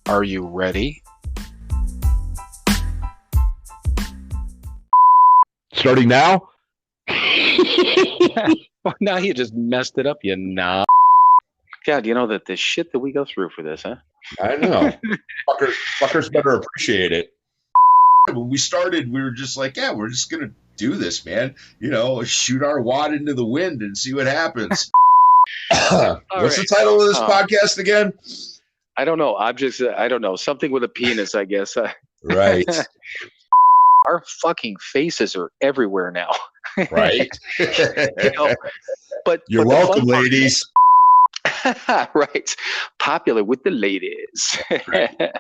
Are you ready? Starting now? Well, now you just messed it up, you knob. God, you know that the shit that we go through for this, huh? I know. Fuckers better appreciate it. When we started, we were just like, yeah, we're just going to do this, man. You know, shoot our wad into the wind and see what happens. What's the title of this podcast again? I don't know. Objects, I don't know. Something with a penis, I guess. Right. Our fucking faces are everywhere now. Right. You know, but You're welcome, ladies. Right. Popular with the ladies. Right.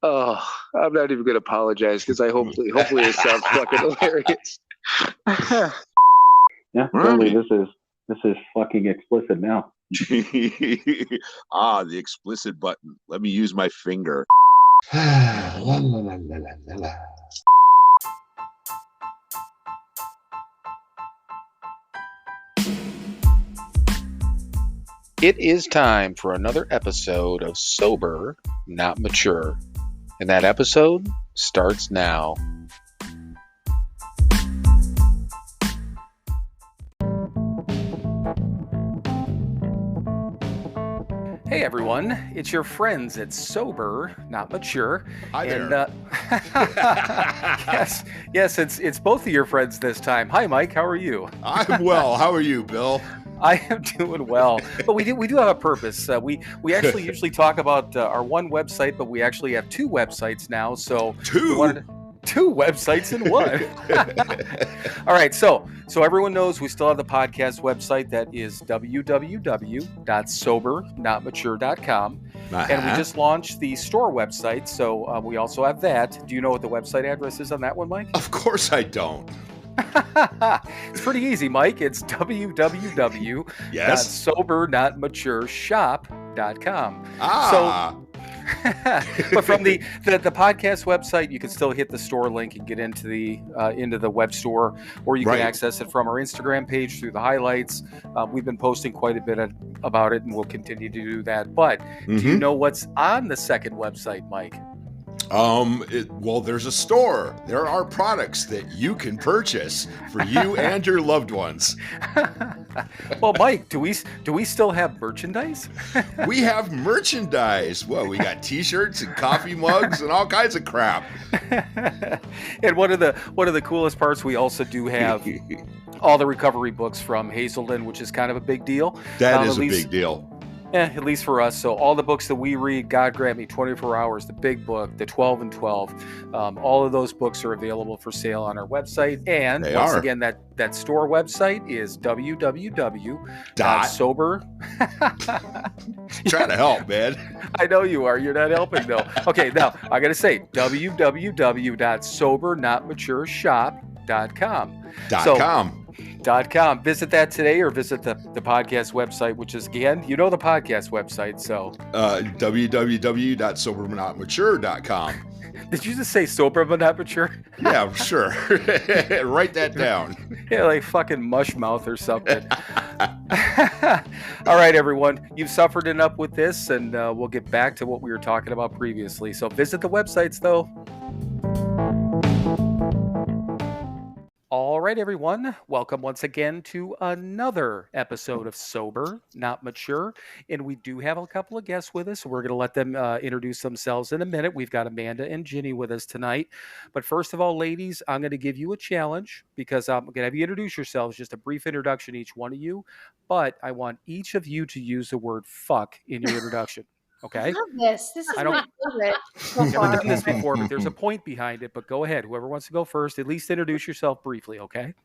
Oh, I'm not even going to apologize because hopefully it sounds fucking hilarious. Yeah, really, this is fucking explicit now. The explicit button. Let me use my finger. It is time for another episode of Sober, Not Mature. And that episode starts now. Hey everyone, it's your friends at Sober, Not Mature. Hi there. And, yes, it's both of your friends this time. Hi Mike, how are you? I'm well. How are you, Bill? I am doing well, but we do have a purpose. We actually usually talk about our one website, but we actually have two websites now. So two websites in one. All right, so everyone knows we still have the podcast website that is www.SoberNotMature.com. And we just launched the store website, so we also have that. Do you know what the website address is on that one, Mike? Of course I don't. It's pretty easy, Mike. It's www.SoberNotMatureShop.com. But from the podcast website, you can still hit the store link and get into the web store, or you can access it from our Instagram page through the highlights. We've been posting quite a bit about it, and we'll continue to do that. But do you know what's on the second website, Mike? Well, there's a store. There are products that you can purchase for you and your loved ones. Well, Mike, do we still have merchandise? We have merchandise. Well, we got T-shirts and coffee mugs and all kinds of crap. And one of the coolest parts, we also do have all the recovery books from Hazelden, which is kind of a big deal. That is a big deal. Yeah, at least for us. So all the books that we read, God Grant Me, 24 Hours, the Big Book, the 12 and 12, all of those books are available for sale on our website. And once again, that store website is www.sober. Trying to help, man. I know you are. You're not helping, though. Okay, now I got to say www.SoberNotMatureShop.com. .com. Visit that today, or visit the podcast website, which is, again, the podcast website. So www.SoberNotMature.com. Did you just say sober but not mature? Yeah, sure. Write that down. Yeah, like fucking mush mouth or something. All right, everyone. You've suffered enough with this, and we'll get back to what we were talking about previously. So visit the websites, though. All right, everyone. Welcome once again to another episode of Sober, Not Mature. And we do have a couple of guests with us. We're going to let them introduce themselves in a minute. We've got Amanda and Ginny with us tonight. But first of all, ladies, I'm going to give you a challenge because I'm going to have you introduce yourselves, just a brief introduction, each one of you. But I want each of you to use the word fuck in your introduction. Okay. I love this. This is my favorite so I've far. never done this before, but there's a point behind it. But go ahead. Whoever wants to go first, at least introduce yourself briefly, okay?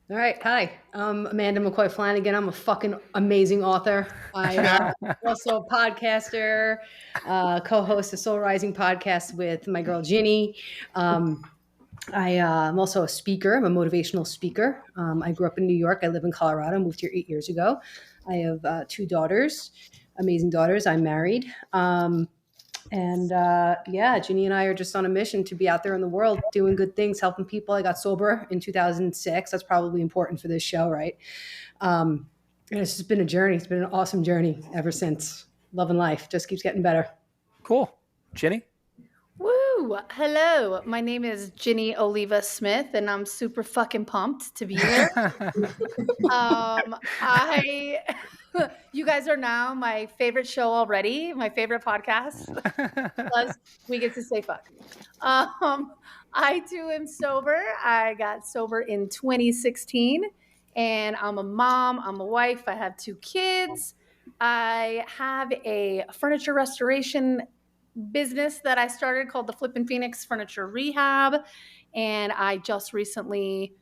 All right. Hi. I'm Amanda McCoy Flanagan. I'm a fucking amazing author. I'm also a podcaster, co-host a Soul Rising podcast with my girl Ginny. I'm also a speaker. I'm a motivational speaker. I grew up in New York. I live in Colorado. Moved here 8 years ago. I have 2 daughters, amazing daughters. I'm married. Ginny and I are just on a mission to be out there in the world doing good things, helping people. I got sober in 2006. That's probably important for this show, right? And it's just been a journey. It's been an awesome journey ever since. loving life. Just keeps getting better. Cool. Ginny? Woo! Hello, my name is Ginny Oliva Smith, and I'm super fucking pumped to be here. I, you guys are now my favorite show already, my favorite podcast. Plus, we get to say fuck. I too am sober. I got sober in 2016, and I'm a mom. I'm a wife. I have 2 kids. I have a furniture restoration business that I started called the Flippin' Phoenix Furniture Rehab, and I just recently,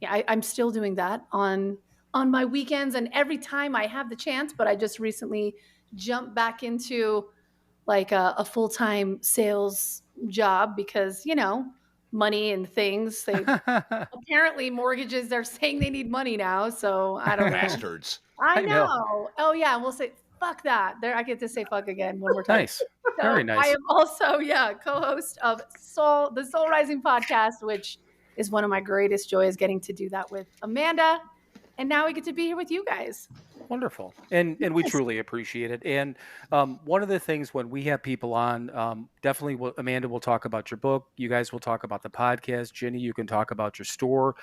I'm still doing that on my weekends and every time I have the chance. But I just recently jumped back into like a full-time sales job because money and things. They apparently mortgages. They're saying they need money now, so I don't know. Bastards. I I know. know. Oh yeah, we'll say fuck that. There, I get to say fuck again one more time. Nice. So Very I nice. am also, co-host of the Soul Rising podcast, which is one of my greatest joys, getting to do that with Amanda. And now we get to be here with you guys. Wonderful. And we truly appreciate it. And one of the things when we have people on, definitely Amanda will talk about your book. You guys will talk about the podcast. Ginny, you can talk about your store.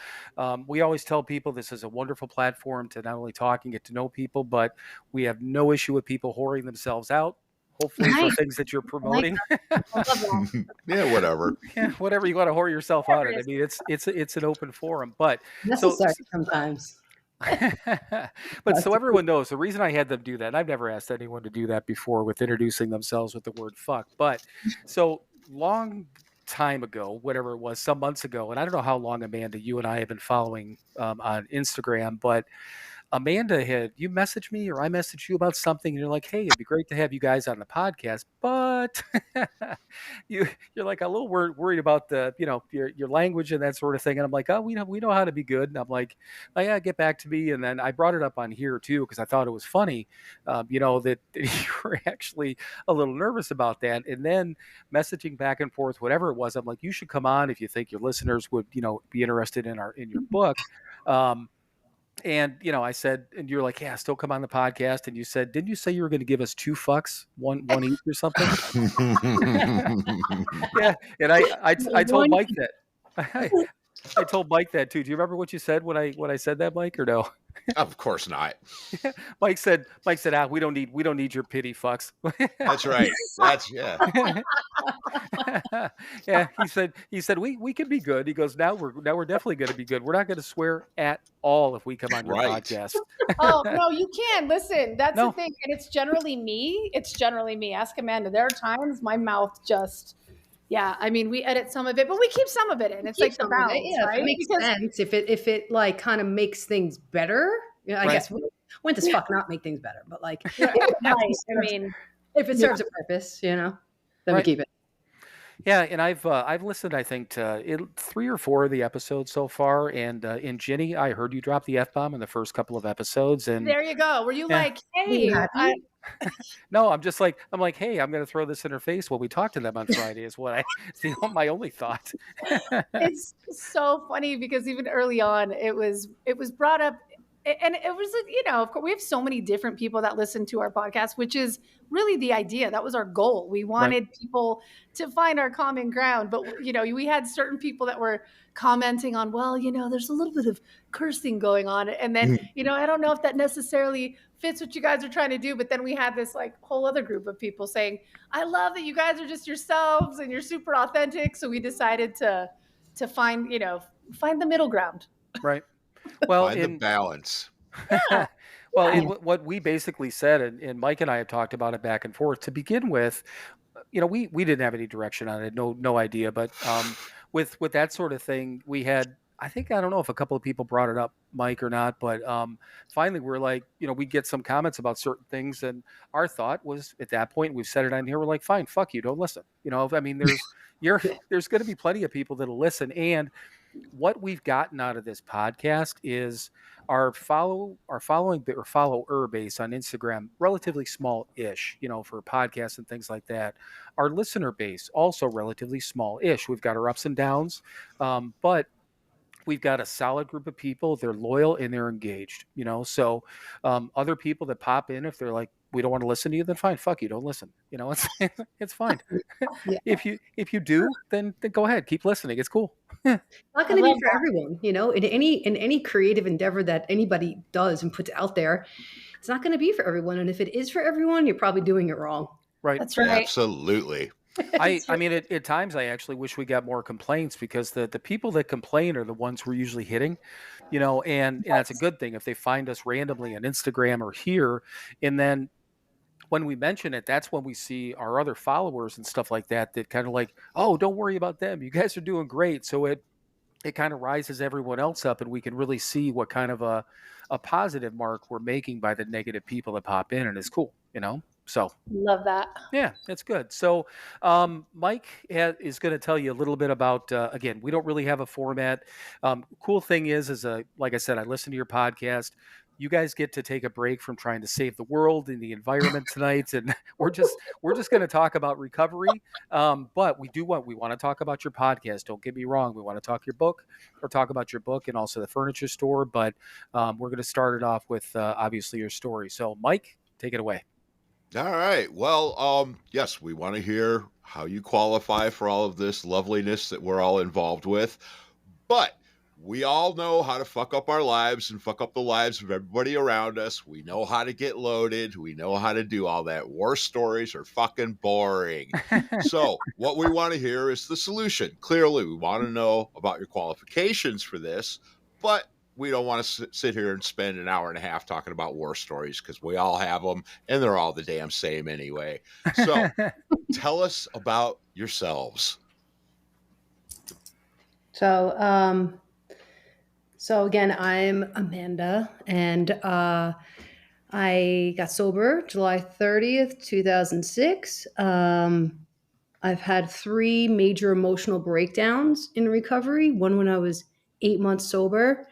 We always tell people this is a wonderful platform to not only talk and get to know people, but we have no issue with people whoring themselves out. Hopefully for Nice. things that you're promoting. I love that. Yeah, whatever. Yeah, whatever you want to whore yourself out in. I mean, it's an open forum. But Necessary sometimes. but so everyone knows the reason I had them do that, and I've never asked anyone to do that before with introducing themselves with the word fuck, but so long time ago, whatever it was, some months ago, and I don't know how long, Amanda, you and I have been following on Instagram, but Amanda you messaged me or I messaged you about something, and you're like, hey, it'd be great to have you guys on the podcast, but you're like a little worried about the your language and that sort of thing, and I'm like, oh, we know how to be good, and I'm like, oh yeah, get back to me. And then I brought it up on here too because I thought it was funny, that you were actually a little nervous about that, and then messaging back and forth, whatever it was, I'm like, you should come on if you think your listeners would be interested in your book. And I said, and you're like, yeah, still come on the podcast. And you said, didn't you say you were going to give us 2 fucks, one each or something? Yeah. And I told Mike that. I told Mike that too. Do you remember what you said when I said that, Mike, or no? Of course not. Mike said, we don't need your pity fucks. That's right. Yeah. Yeah, he said we can be good. He goes, now we're definitely going to be good. We're not going to swear at all if we come on your Right. podcast. Oh no, you can listen. That's No. the thing, and it's generally me. Ask Amanda. There are times my mouth just, I mean, we edit some of it, but we keep some of it in. It's like the balance, right? It makes sense if it like kind of makes things better. I Right. guess when does fuck not make things better? But like, Right. I mean, if it serves a purpose, then we Right. keep it. Yeah, and I've listened, I think, to 3 or 4 of the episodes so far. And in Ginny, I heard you drop the F-bomb in the first couple of episodes. And there you go. Were you Yeah. like, hey, no, I'm like, hey, I'm going to throw this in her face when we talk to them on Friday. Is what my only thought. it's so funny because even early on, it was brought up, and it was, of course, we have so many different people that listen to our podcast, which is really the idea. That was our goal. We wanted people to find our common ground, but we had certain people that were commenting on, well, there's a little bit of cursing going on, and then I don't know if that necessarily fits what you guys are trying to do. But then we had this like whole other group of people saying, I love that you guys are just yourselves and you're super authentic. So we decided to find the middle ground. Right. Well, Find the balance. Well, what we basically said, and Mike and I have talked about it back and forth. To begin with, we didn't have any direction on it, no idea. But with that sort of thing, we had, I don't know if a couple of people brought it up, Mike, or not, but finally we're like, we get some comments about certain things, and our thought was at that point, we've said it on here, we're like, fine, fuck you, don't listen. I mean, there's going to be plenty of people that'll listen, and what we've gotten out of this podcast is our follower base on Instagram, relatively small-ish, for podcasts and things like that. Our listener base also relatively small-ish. We've got our ups and downs, but we've got a solid group of people. They're loyal and they're engaged, you know. So other people that pop in, if they're like, we don't want to listen to you, then fine, fuck you, don't listen. You know, it's it's fine. Yeah. If you do, then go ahead, keep listening. It's cool. Not I going to be love for everyone, you know. In any creative endeavor that anybody does and puts out there, it's not going to be for everyone. And if it is for everyone, you're probably doing it wrong. Right. That's right. Absolutely. I mean, at times I actually wish we got more complaints because the people that complain are the ones we're usually hitting, you know, and that's a good thing if they find us randomly on Instagram or here, and then when we mention it, that's when we see our other followers and stuff like that that kind of like, oh, don't worry about them, you guys are doing great. So it kind of rises everyone else up, and we can really see what kind of a positive mark we're making by the negative people that pop in, and it's cool, you know. So Love that. yeah, it's good. So, Mike is going to tell you a little bit about. Again, we don't really have a format. Cool thing is like I said, I listen to your podcast. You guys get to take a break from trying to save the world and the environment tonight, and we're just going to talk about recovery. But we want to talk about your podcast. Don't get me wrong. We want to talk your book or talk about your book and also the furniture store. But we're going to start it off with obviously your story. So, Mike, take it away. All right. Well, yes, we want to hear how you qualify for all of this loveliness that we're all involved with. But we all know how to fuck up our lives and fuck up the lives of everybody around us. We know how to get loaded. We know how to do all that. War stories are fucking boring. So what we want to hear is the solution. Clearly, we want to know about your qualifications for this, but we don't want to sit here and spend an hour and a half talking about war stories because we all have them and they're all the damn same anyway. So tell us about yourselves. So again, I'm Amanda, and I got sober July 30th, 2006. I've had 3 major emotional breakdowns in recovery. One when I was 8 months sober.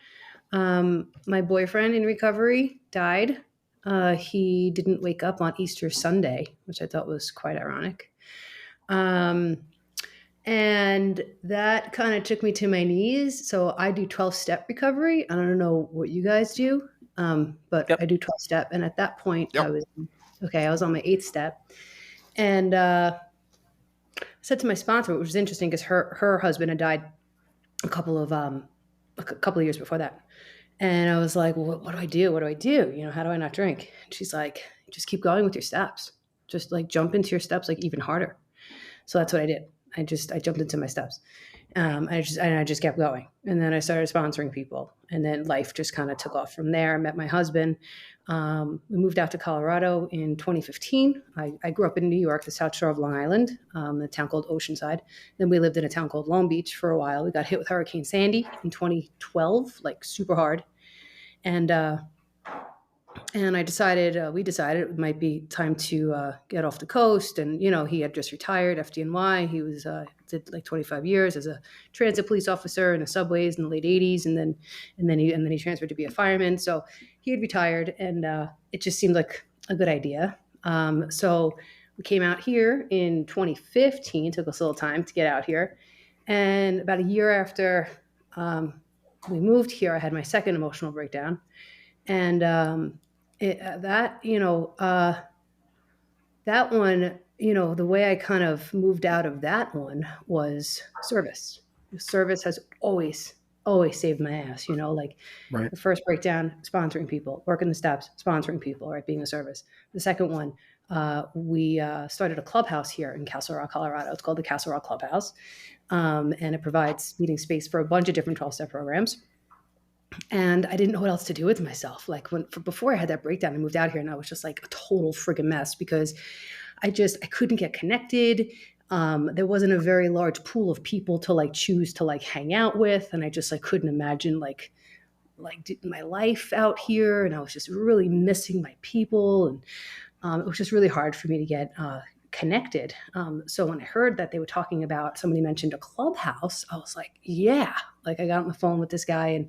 My boyfriend in recovery died. He didn't wake up on Easter Sunday, which I thought was quite ironic. And that kind of took me to my knees. So I do 12-step recovery. I don't know what you guys do, but Yep. I do 12-step. And at that point, Yep. I was on my 8th step. And I said to my sponsor, which was interesting because her husband had died a couple of years before that. And I was like, well, what do I do? What do I do? You know, how do I not drink? And she's like, just keep going with your steps. Just like jump into your steps, like even harder. So that's what I did. I jumped into my steps. I just kept going. And then I started sponsoring people. And then life just kind of took off from there. I met my husband. We moved out to Colorado in 2015. I grew up in New York, the South Shore of Long Island, a town called Oceanside. Then we lived in a town called Long Beach for a while. We got hit with Hurricane Sandy in 2012, like super hard. And we decided it might be time to get off the coast. And, you know, he had just retired FDNY. He was did like 25 years as a transit police officer in the subways in the late 80s. And then he transferred to be a fireman. So he had retired, and it just seemed like a good idea. So we came out here in 2015. Took us a little time to get out here. And about a year after we moved here, I had my second emotional breakdown. And that one, you know, the way I kind of moved out of that one was service. Service has always saved my ass, you know, like Right. the first breakdown, sponsoring people, working the steps, sponsoring people, right, being a service. The second one, we started a clubhouse here in Castle Rock, Colorado. It's called the Castle Rock Clubhouse, and it provides meeting space for a bunch of different 12-step programs. And I didn't know what else to do with myself. Like before I had that breakdown, I moved out here and I was just like a total friggin' mess because I couldn't get connected. There wasn't a very large pool of people to like choose to like hang out with. And I just like couldn't imagine like my life out here. And I was just really missing my people. And it was just really hard for me to get connected. So when I heard that they were talking about, somebody mentioned a clubhouse, I was like, yeah. Like I got on the phone with this guy, and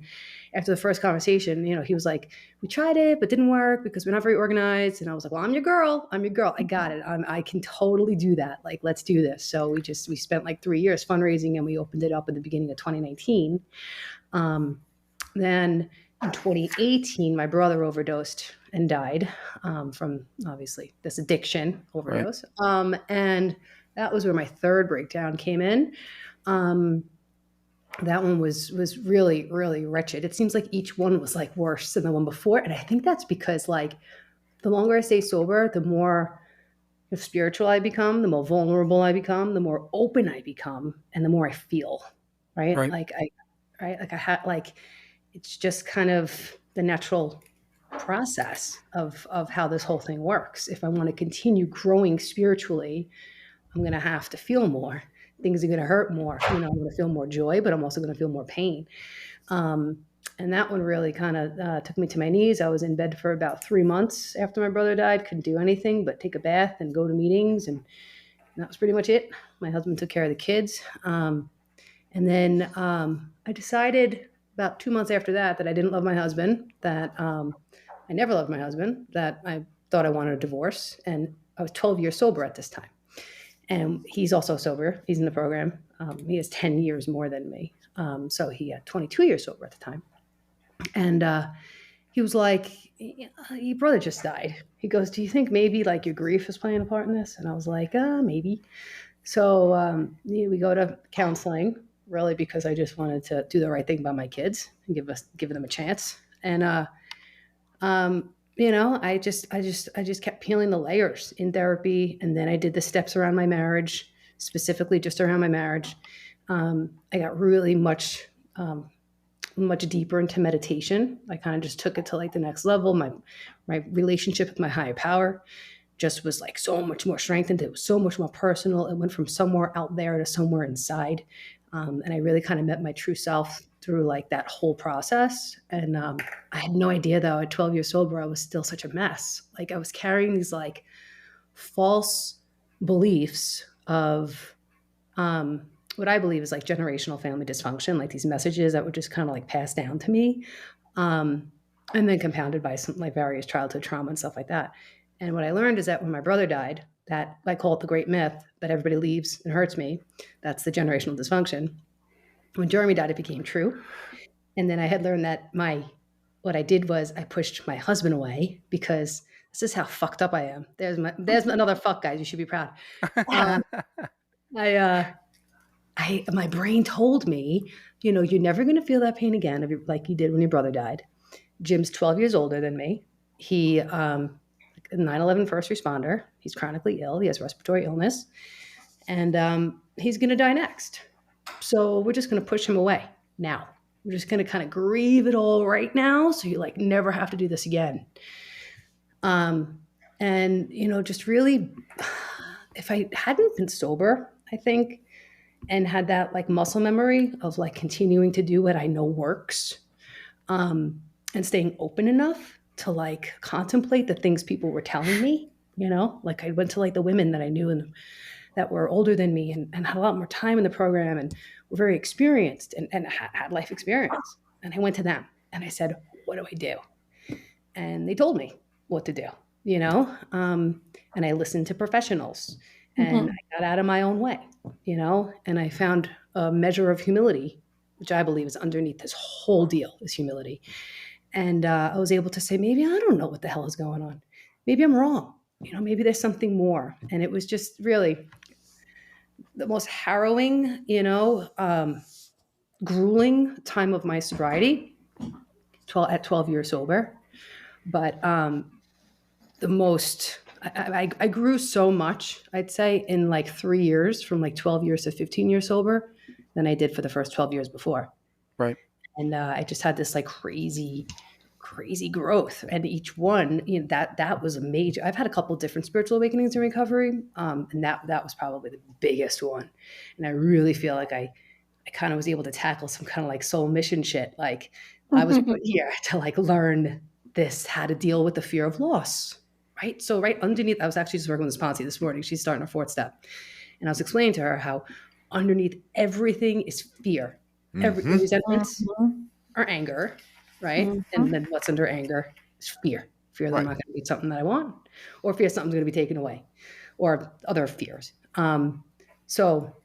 after the first conversation, he was like, we tried it, but didn't work because we're not very organized. And I was like, well, I'm your girl. I got it. I can totally do that. Like, let's do this. So we spent like 3 years fundraising, and we opened it up at the beginning of 2019. Then in 2018, my brother overdosed and died from obviously this addiction overdose. Right. And that was where my third breakdown came in. That one was really, really wretched. It seems like each one was like worse than the one before. And I think that's because like the longer I stay sober, the more spiritual I become, the more vulnerable I become, the more open I become, and the more I feel. Right. Like I had like, it's just kind of the natural process of how this whole thing works. If I want to continue growing spiritually, I'm going to have to feel more. Things are going to hurt more. I'm going to feel more joy, but I'm also going to feel more pain. And that one really kind of took me to my knees. I was in bed for about 3 months after my brother died. Couldn't do anything but take a bath and go to meetings. And that was pretty much it. My husband took care of the kids. And then I decided about 2 months after that I didn't love my husband, that I never loved my husband, that I thought I wanted a divorce. And I was 12 years sober at this time. And he's also sober. He's in the program. He has 10 years more than me. So he had 22 years sober at the time. And he was like, your brother just died. He goes, do you think maybe like your grief is playing a part in this? And I was like, maybe. So we go to counseling, really, because I just wanted to do the right thing by my kids and give them a chance. And I just kept peeling the layers in therapy, and then I did the steps around my marriage, specifically just around my marriage. I got really much deeper into meditation. I kind of just took it to like the next level. My relationship with my higher power just was like so much more strengthened. It was so much more personal. It went from somewhere out there to somewhere inside. And I really kind of met my true self through like that whole process. And I had no idea though, at 12 years sober, I was still such a mess. Like I was carrying these like false beliefs of what I believe is like generational family dysfunction, like these messages that were just kind of like passed down to me. And then compounded by some like various childhood trauma and stuff like that. And what I learned is that when my brother died, that I call it the great myth that everybody leaves and hurts me. That's the generational dysfunction. When Jeremy died, it became true. And then I had learned that what I did was I pushed my husband away because this is how fucked up I am. There's another fuck, guys. You should be proud. My brain told me, you're never going to feel that pain again like you did when your brother died. Jim's 12 years older than me. He 9/11 first responder. He's chronically ill. He has respiratory illness. And he's going to die next. So we're just going to push him away now. We're just going to kind of grieve it all right now. So you like never have to do this again. And, just really, if I hadn't been sober, I think, and had that like muscle memory of like continuing to do what I know works, and staying open enough to like contemplate the things people were telling me, like I went to like the women that I knew and that were older than me and had a lot more time in the program and were very experienced and had life experience. And I went to them and I said, what do I do? And they told me what to do, and I listened to professionals and I got out of my own way, and I found a measure of humility, which I believe is underneath this whole deal, is humility. And I was able to say, maybe I don't know what the hell is going on. Maybe I'm wrong. Maybe there's something more. And it was just really the most harrowing, grueling time of my sobriety, at 12 years sober. But the most, I grew so much, I'd say, in like 3 years, from like 12 years to 15 years sober, than I did for the first 12 years before. Right. And I just had this like crazy growth. And each one, that was a major. I've had a couple of different spiritual awakenings in recovery. And that was probably the biggest one. And I really feel like I kind of was able to tackle some kind of like soul mission shit. Like I was put here to like learn how to deal with the fear of loss. right? So right underneath, I was actually just working with this Ponzi this morning. She's starting her fourth step. And I was explaining to her how underneath everything is fear. Every Mm-hmm. resentments Mhm. or anger, right? Mhm. And then what's under anger is fear. Fear that I'm Right. not going to get something that I want, or fear something's going to be taken away, or other fears. So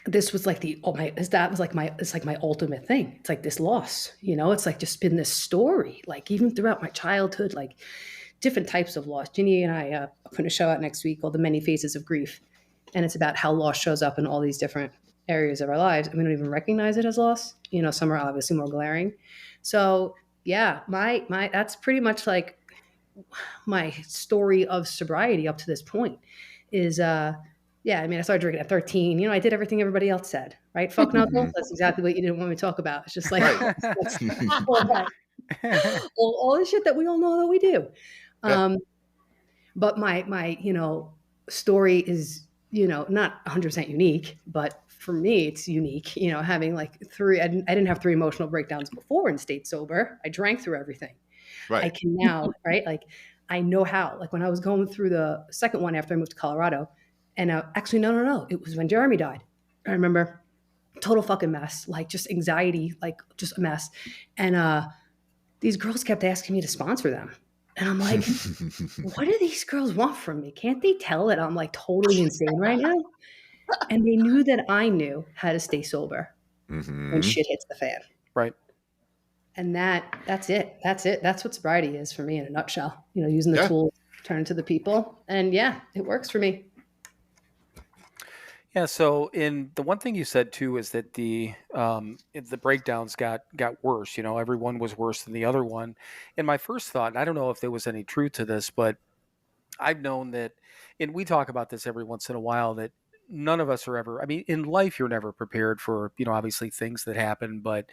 this was like that was like it's like my ultimate thing. It's like this loss, it's like just been this story, like even throughout my childhood, like different types of loss. Ginny and I are putting a show out next week called The Many Faces of Grief. And it's about how loss shows up in all these different areas of our lives. And we don't even recognize it as loss. Some are obviously more glaring. So yeah, my that's pretty much like my story of sobriety up to this point is yeah, I mean, I started drinking at 13. I did everything everybody else said, right? Fuck knuckles. Mhm. That's exactly what you didn't want me to talk about. It's just like Right. that's all that, all the shit that we all know that we do. Yeah. Um, but my story is not 100% unique, but for me it's unique. Having like three, I didn't have three emotional breakdowns before in state sober. I drank through everything. I Right. can now, right? Like I know how. Like when I was going through the second one after I moved to Colorado, and actually no, it was when Jeremy died. I remember total fucking mess, like just anxiety, like just a mess, and these girls kept asking me to sponsor them, and I'm like, what do these girls want from me? Can't they tell that I'm like totally insane right now? And they knew that I knew how to stay sober when Mm-hmm. shit hits the fan. Right. And that's it. That's it. That's what sobriety is for me in a nutshell. Using the Yeah. tools, turn to the people. And yeah, it works for me. Yeah. So, in the one thing you said too is that the breakdowns got worse. Everyone was worse than the other one. And my first thought, and I don't know if there was any truth to this, but I've known that, and we talk about this every once in a while, that none of us are ever. I mean, in life, you're never prepared for obviously things that happen, but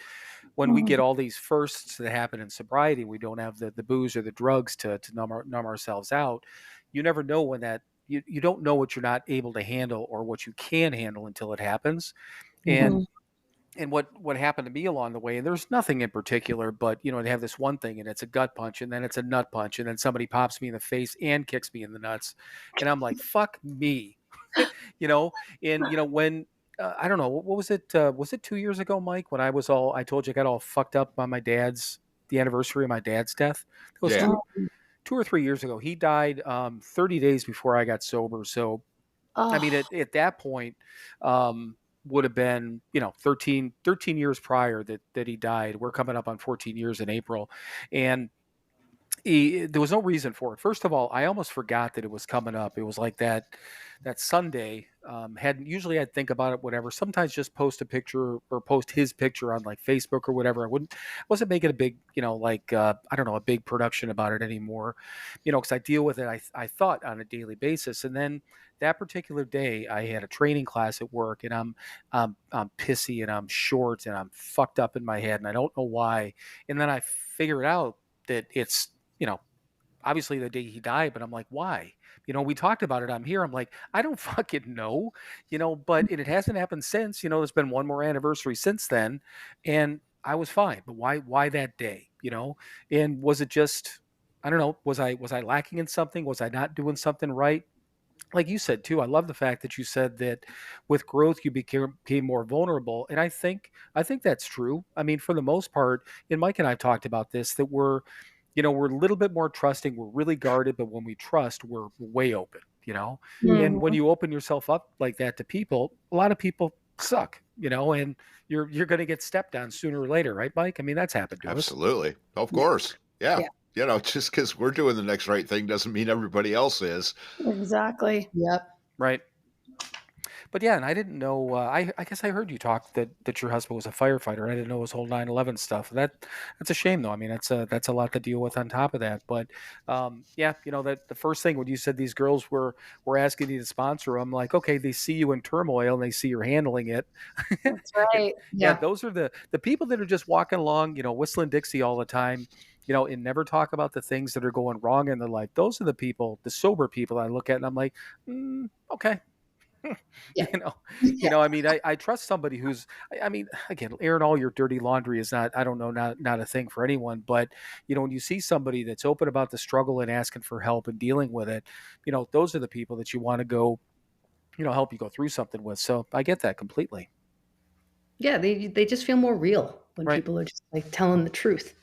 when we get Mhm. all these firsts that happen in sobriety, we don't have the booze or the drugs to numb ourselves out. You never know when that you don't know what you're not able to handle or what you can handle until it happens. And Mhm. what happened to me along the way, and there's nothing in particular, but they have this one thing, and it's a gut punch, and then it's a nut punch, and then somebody pops me in the face and kicks me in the nuts, and I'm like, fuck me, you know. And when I don't know, what was it? Was it 2 years ago, Mike, when I told you I got all fucked up on the anniversary of my dad's death? It was Yeah. 2 or 3 years ago. He died 30 days before I got sober. So I mean, Oh, at that point, would have been, 13 years prior that he died. We're coming up on 14 years in April. And there was no reason for it. First of all, I almost forgot that it was coming up. It was like that Sunday. Had usually I'd think about it, whatever. Sometimes just post a picture or post his picture on like Facebook or whatever. Wasn't making a big, like I don't know, a big production about it anymore, because I deal with it. I thought on a daily basis, and then that particular day I had a training class at work, and I'm pissy and I'm short and I'm fucked up in my head, and I don't know why. And then I figure it out that it's you know, obviously the day he died, but I'm like, why? We talked about it. I'm here. I'm like, I don't fucking know, but it hasn't happened since, there's been one more anniversary since then. And I was fine. But why that day, And was it just, I don't know, was I lacking in something? Was I not doing something right? Like you said too, I love the fact that you said that with growth you became more vulnerable, and I think that's true. I mean, for the most part, and Mike and I talked about this, that we're a little bit more trusting. We're really guarded, but when we trust, we're way open. And when Mhm. you open yourself up like that to people, a lot of people suck. And you're going to get stepped on sooner or later, right, Mike? I mean, that's happened to us. Absolutely. Of Yeah. course. Yeah. Yeah. Just because we're doing the next right thing doesn't mean everybody else is. Exactly. Yep. Right. But yeah, and I didn't know. I guess I heard you talk that your husband was a firefighter. I didn't know his whole 9/11 stuff. That's a shame, though. I mean, that's a lot to deal with on top of that. But yeah, that the first thing when you said these girls were asking you to sponsor them, like, okay, they see you in turmoil and they see you're handling it. That's It- right. yeah, Yeah. those are the people that are just walking along, whistling Dixie all the time. And never talk about the things that are going wrong in their life. Those are the people, the sober people I look at, and I'm like, okay, Yeah. you know, Yeah. I mean, I trust somebody who's, I mean, again, airing all your dirty laundry is not, I don't know, not a thing for anyone. But, when you see somebody that's open about the struggle and asking for help and dealing with it, those are the people that you want to go, help you go through something with. So I get that completely. Yeah, they just feel more real when Right. people are just like telling the truth.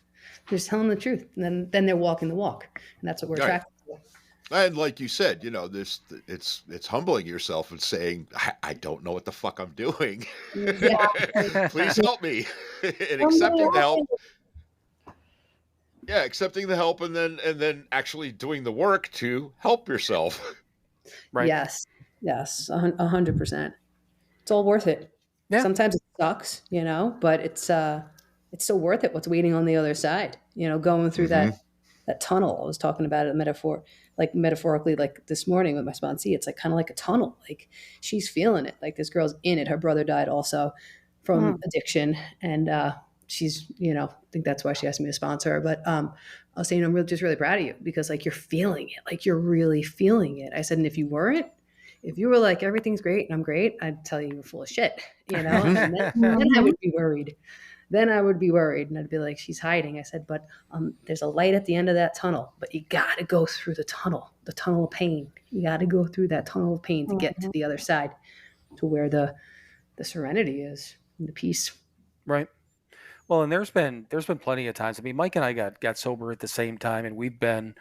They're just telling the truth, and then they're walking the walk, and that's what we're Right. attracted to. And like you said, this it's humbling yourself and saying, I don't know what the fuck I'm doing. Exactly. Please help me. And Oh, accepting the help. no. Yeah, accepting the help and then actually doing the work to help yourself. Right. Yes, yes, 100%. It's all worth it. Yeah. Sometimes it sucks, but it's so worth it. What's waiting on the other side? Going through Mhm. that tunnel. I was talking about it metaphorically, like this morning with my sponsee. It's like kind of like a tunnel. Like she's feeling it. Like this girl's in it. Her brother died also from addiction, and she's, I think that's why she asked me to sponsor her. But I was saying, I'm just really proud of you because like you're feeling it. Like you're really feeling it. I said, and if you weren't, if you were like everything's great and I'm great, I'd tell you you're full of shit, and then I would be worried. Then I would be worried, and I'd be like, she's hiding. I said, but there's a light at the end of that tunnel, but you got to go through the tunnel of pain. You got to go through that tunnel of pain to get to the other side, to where the serenity is and the peace. Right. Well, and there's been plenty of times. I mean, Mike and I got sober at the same time, and we've been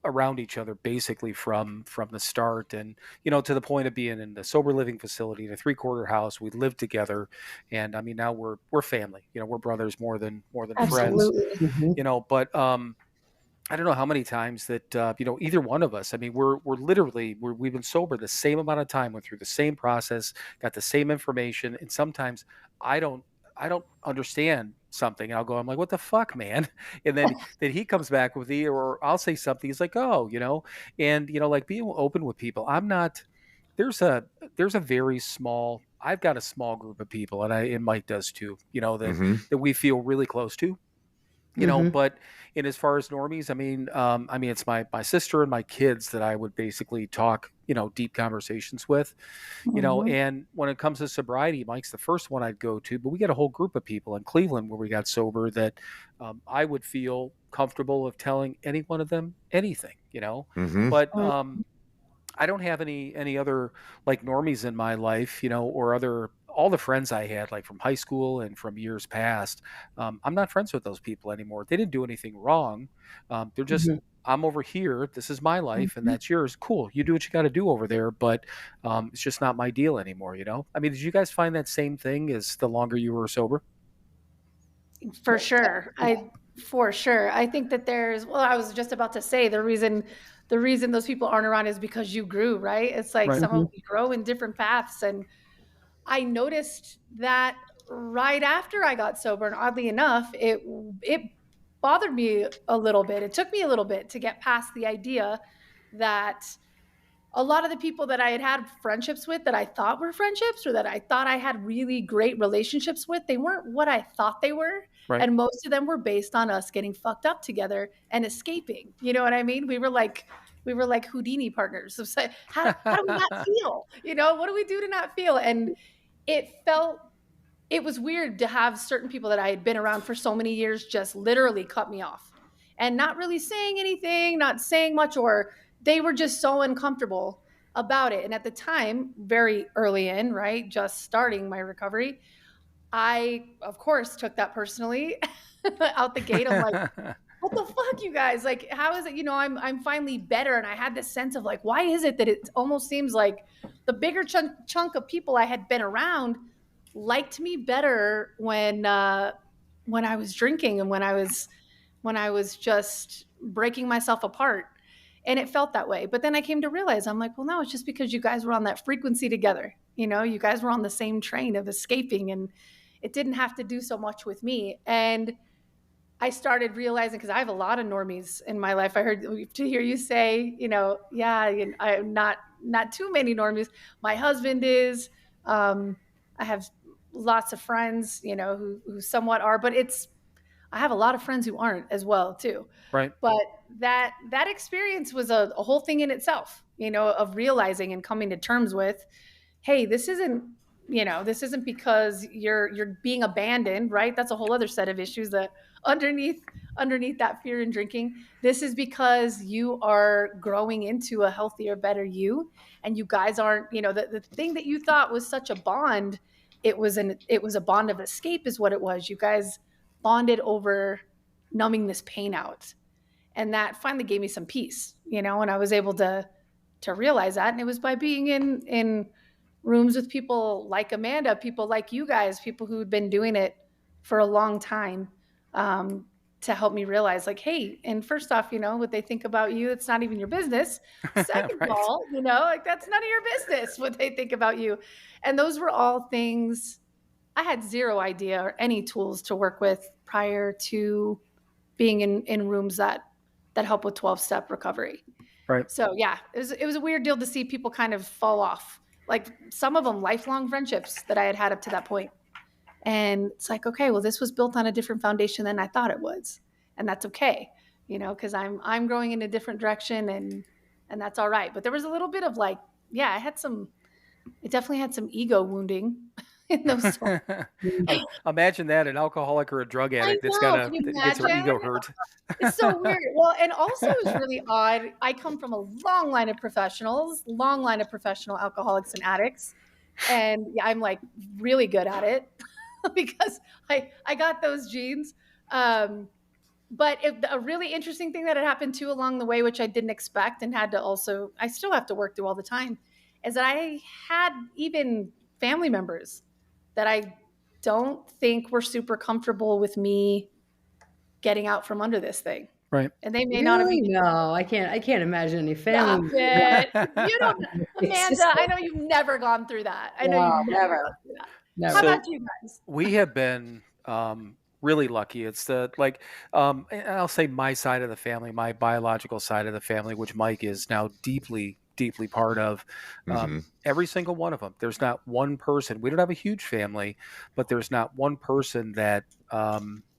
around each other basically from the start, and to the point of being in the sober living facility, in a 3-quarter house. We lived together, and I mean now we're family. We're brothers more than friends. Absolutely. But I don't know how many times that either one of us. I mean, we're literally we've been sober the same amount of time, went through the same process, got the same information, and sometimes I don't I don't understand something. I'll go, I'm like, what the fuck, man? And then he comes back with the, or I'll say something. He's like, oh, and like being open with people. I'm not. There's a very small. I've got a small group of people, and Mike does too. Mhm. That we feel really close to, Mm-hmm. but in as far as normies, I mean it's my sister and my kids that I would basically talk deep conversations with, and when it comes to sobriety, Mike's the first one I'd go to, but we got a whole group of people in Cleveland where we got sober that I would feel comfortable of telling any one of them anything, Mhm. but I don't have any other like normies in my life, or other all the friends I had like from high school and from years past. I'm not friends with those people anymore. They didn't do anything wrong. They're just I'm over here. This is my life, and that's yours. Cool. You do what you got to do over there, but it's just not my deal anymore. I mean, did you guys find that same thing as the longer you were sober? For sure. For sure. I think that I was just about to say the reason those people aren't around is because you grew, right? It's like Right. some of we grow in different paths. And I noticed that right after I got sober, and oddly enough, it bothered me a little bit. It took me a little bit to get past the idea that a lot of the people that I had friendships with that I thought were friendships, or that I thought I had really great relationships with, they weren't what I thought they were. Right. And most of them were based on us getting fucked up together and escaping. You know what I mean? We were like Houdini partners. It's like, how do we not feel? What do we do to not feel? And it was weird to have certain people that I had been around for so many years just literally cut me off and not really saying anything, not saying much, or they were just so uncomfortable about it. And at the time, very early in, right, just starting my recovery, I, of course, took that personally out the gate. I'm like, what the fuck, you guys? Like, how is it, I'm finally better. And I had this sense of like, why is it that it almost seems like the bigger chunk of people I had been around liked me better when I was drinking and when I was just breaking myself apart. And it felt that way. But then I came to realize, I'm like, well, no, it's just because you guys were on that frequency together. You guys were on the same train of escaping, and it didn't have to do so much with me. And I started realizing, because I have a lot of normies in my life. I heard to hear you say, yeah, I'm not too many normies. My husband is. I have lots of friends, who somewhat are, but I have a lot of friends who aren't as well too. Right. But that experience was a whole thing in itself, of realizing and coming to terms with, hey, this isn't, this isn't because you're being abandoned, right? That's a whole other set of issues that underneath that fear in drinking. This is because you are growing into a healthier, better you, and you guys aren't, the thing that you thought was such a bond, it was a bond of escape is what it was. You guys bonded over numbing this pain out. And that finally gave me some peace, and I was able to realize that. And it was by being in rooms with people like Amanda, people like you guys, people who'd been doing it for a long time, to help me realize, like, hey, and first off, what they think about you, it's not even your business. Second of Right. all, like, that's none of your business what they think about you. And those were all things I had zero idea or any tools to work with prior to being in rooms that help with 12-step recovery. Right. So yeah, it was a weird deal to see people kind of fall off. Like some of them lifelong friendships that I had up to that point. And it's like, okay, well, this was built on a different foundation than I thought it was. And that's okay, because I'm growing in a different direction, and that's all right. But there was a little bit of like, yeah, it definitely had some ego wounding in those stories. Imagine that, an alcoholic or a drug I addict know. Can you that gets her imagine? ego hurt. It's so weird. Well, and also it's really odd. I come from a long line of professional alcoholics and addicts. And yeah, I'm like really good at it because I got those genes. But a really interesting thing that had happened too along the way, which I didn't expect and I still have to work through all the time, is that I had even family members that I don't think were super comfortable with me getting out from under this thing. Right. And they may not have Really? even. No, I can't imagine any Stop family. it. You don't, Amanda, I know you've never gone through that. I know No, you've never never. gone through that. Never. How So about you guys? we have been really lucky. It's and I'll say my side of the family, my biological side of the family, which Mike is now deeply, deeply part of. Mhm. Every single one of them. There's not one person. We don't have a huge family, but there's not one person that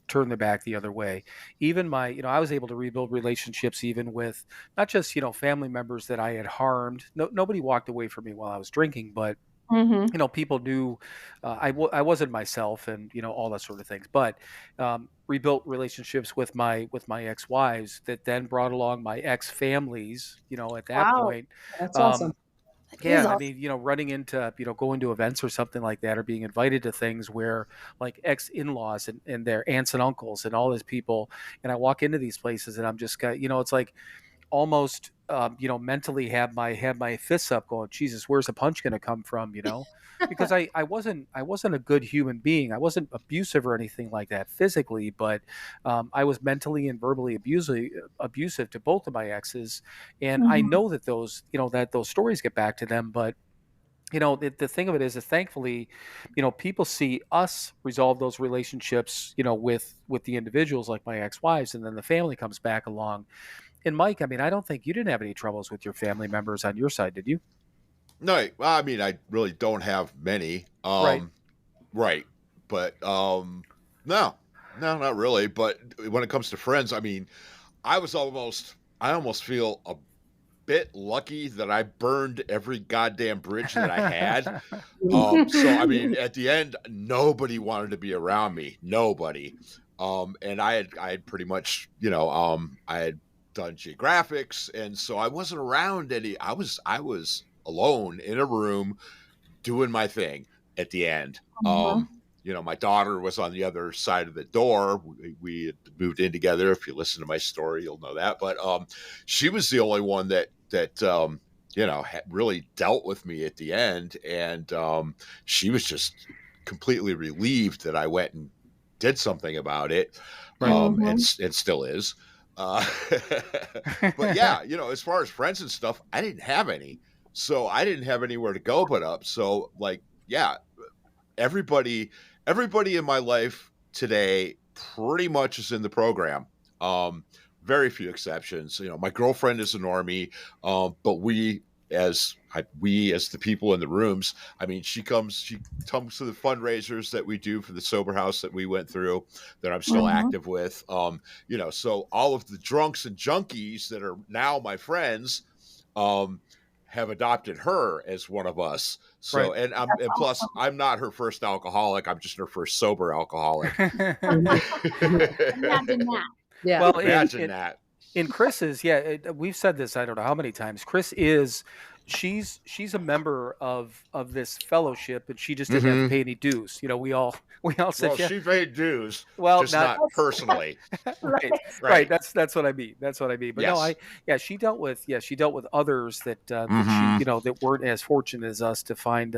turned their back the other way. Even I was able to rebuild relationships even with not just family members that I had harmed. Nobody walked away from me while I was drinking, but Mm-hmm. people knew I wasn't myself, and all that sort of things. But rebuilt relationships with my ex-wives that then brought along my ex-families. At that Wow. point, That's awesome. um, That yeah, is and I awesome. mean, running into going to events or something like that, or being invited to things where like ex-in-laws and their aunts and uncles and all these people, and I walk into these places and I'm just got it's like almost mentally have my fists up going, Jesus, where's the punch going to come from, because I wasn't a good human being. I wasn't abusive or anything like that physically, but I was mentally and verbally abusive to both of my exes. And I Mhm. know that those stories get back to them, but the thing of it is thankfully, people see us resolve those relationships, with the individuals like my ex-wives, and then the family comes back along. And Mike, I mean, I don't think you didn't have any troubles with your family members on your side, did you? No, well, I mean, I really don't have many. Right. Right. But no, not really. But when it comes to friends, I mean, I almost feel a bit lucky that I burned every goddamn bridge that I had. So I mean, at the end, nobody wanted to be around me. Nobody. And I had pretty much, I had done geographics, and so I wasn't around any. I was alone in a room doing my thing at the end. Uh-huh. My daughter was on the other side of the door. We had moved in together. If you listen to my story, you'll know that. But she was the only one that really dealt with me at the end, and she was just completely relieved that I went and did something about it, Right. and still is. Uh, but yeah, as far as friends and stuff, I didn't have any, so I didn't have anywhere to go but up. So like, yeah, everybody in my life today pretty much is in the program. Very few exceptions. My girlfriend is a normie, but we as the people in the rooms, I mean, she comes to the fundraisers that we do for the sober house that we went through, that I'm still Uh-huh. active with. So all of the drunks and junkies that are now my friends, have adopted her as one of us. So, Right. and plus, I'm not her first alcoholic. I'm just her first sober alcoholic. Imagine that. Yeah. Well, Imagine that. in Chris's, yeah, we've said this, I don't know how many times. Chris is, she's a member of this fellowship, and she just didn't have to Hmm. pay any dues. You know, we all said, Well, yeah, she paid dues, well, just not not personally. right, Right. right. Right. That's what I mean. That's what I mean. But no, Yes. she dealt with others that she, Hmm. that weren't as fortunate as us to find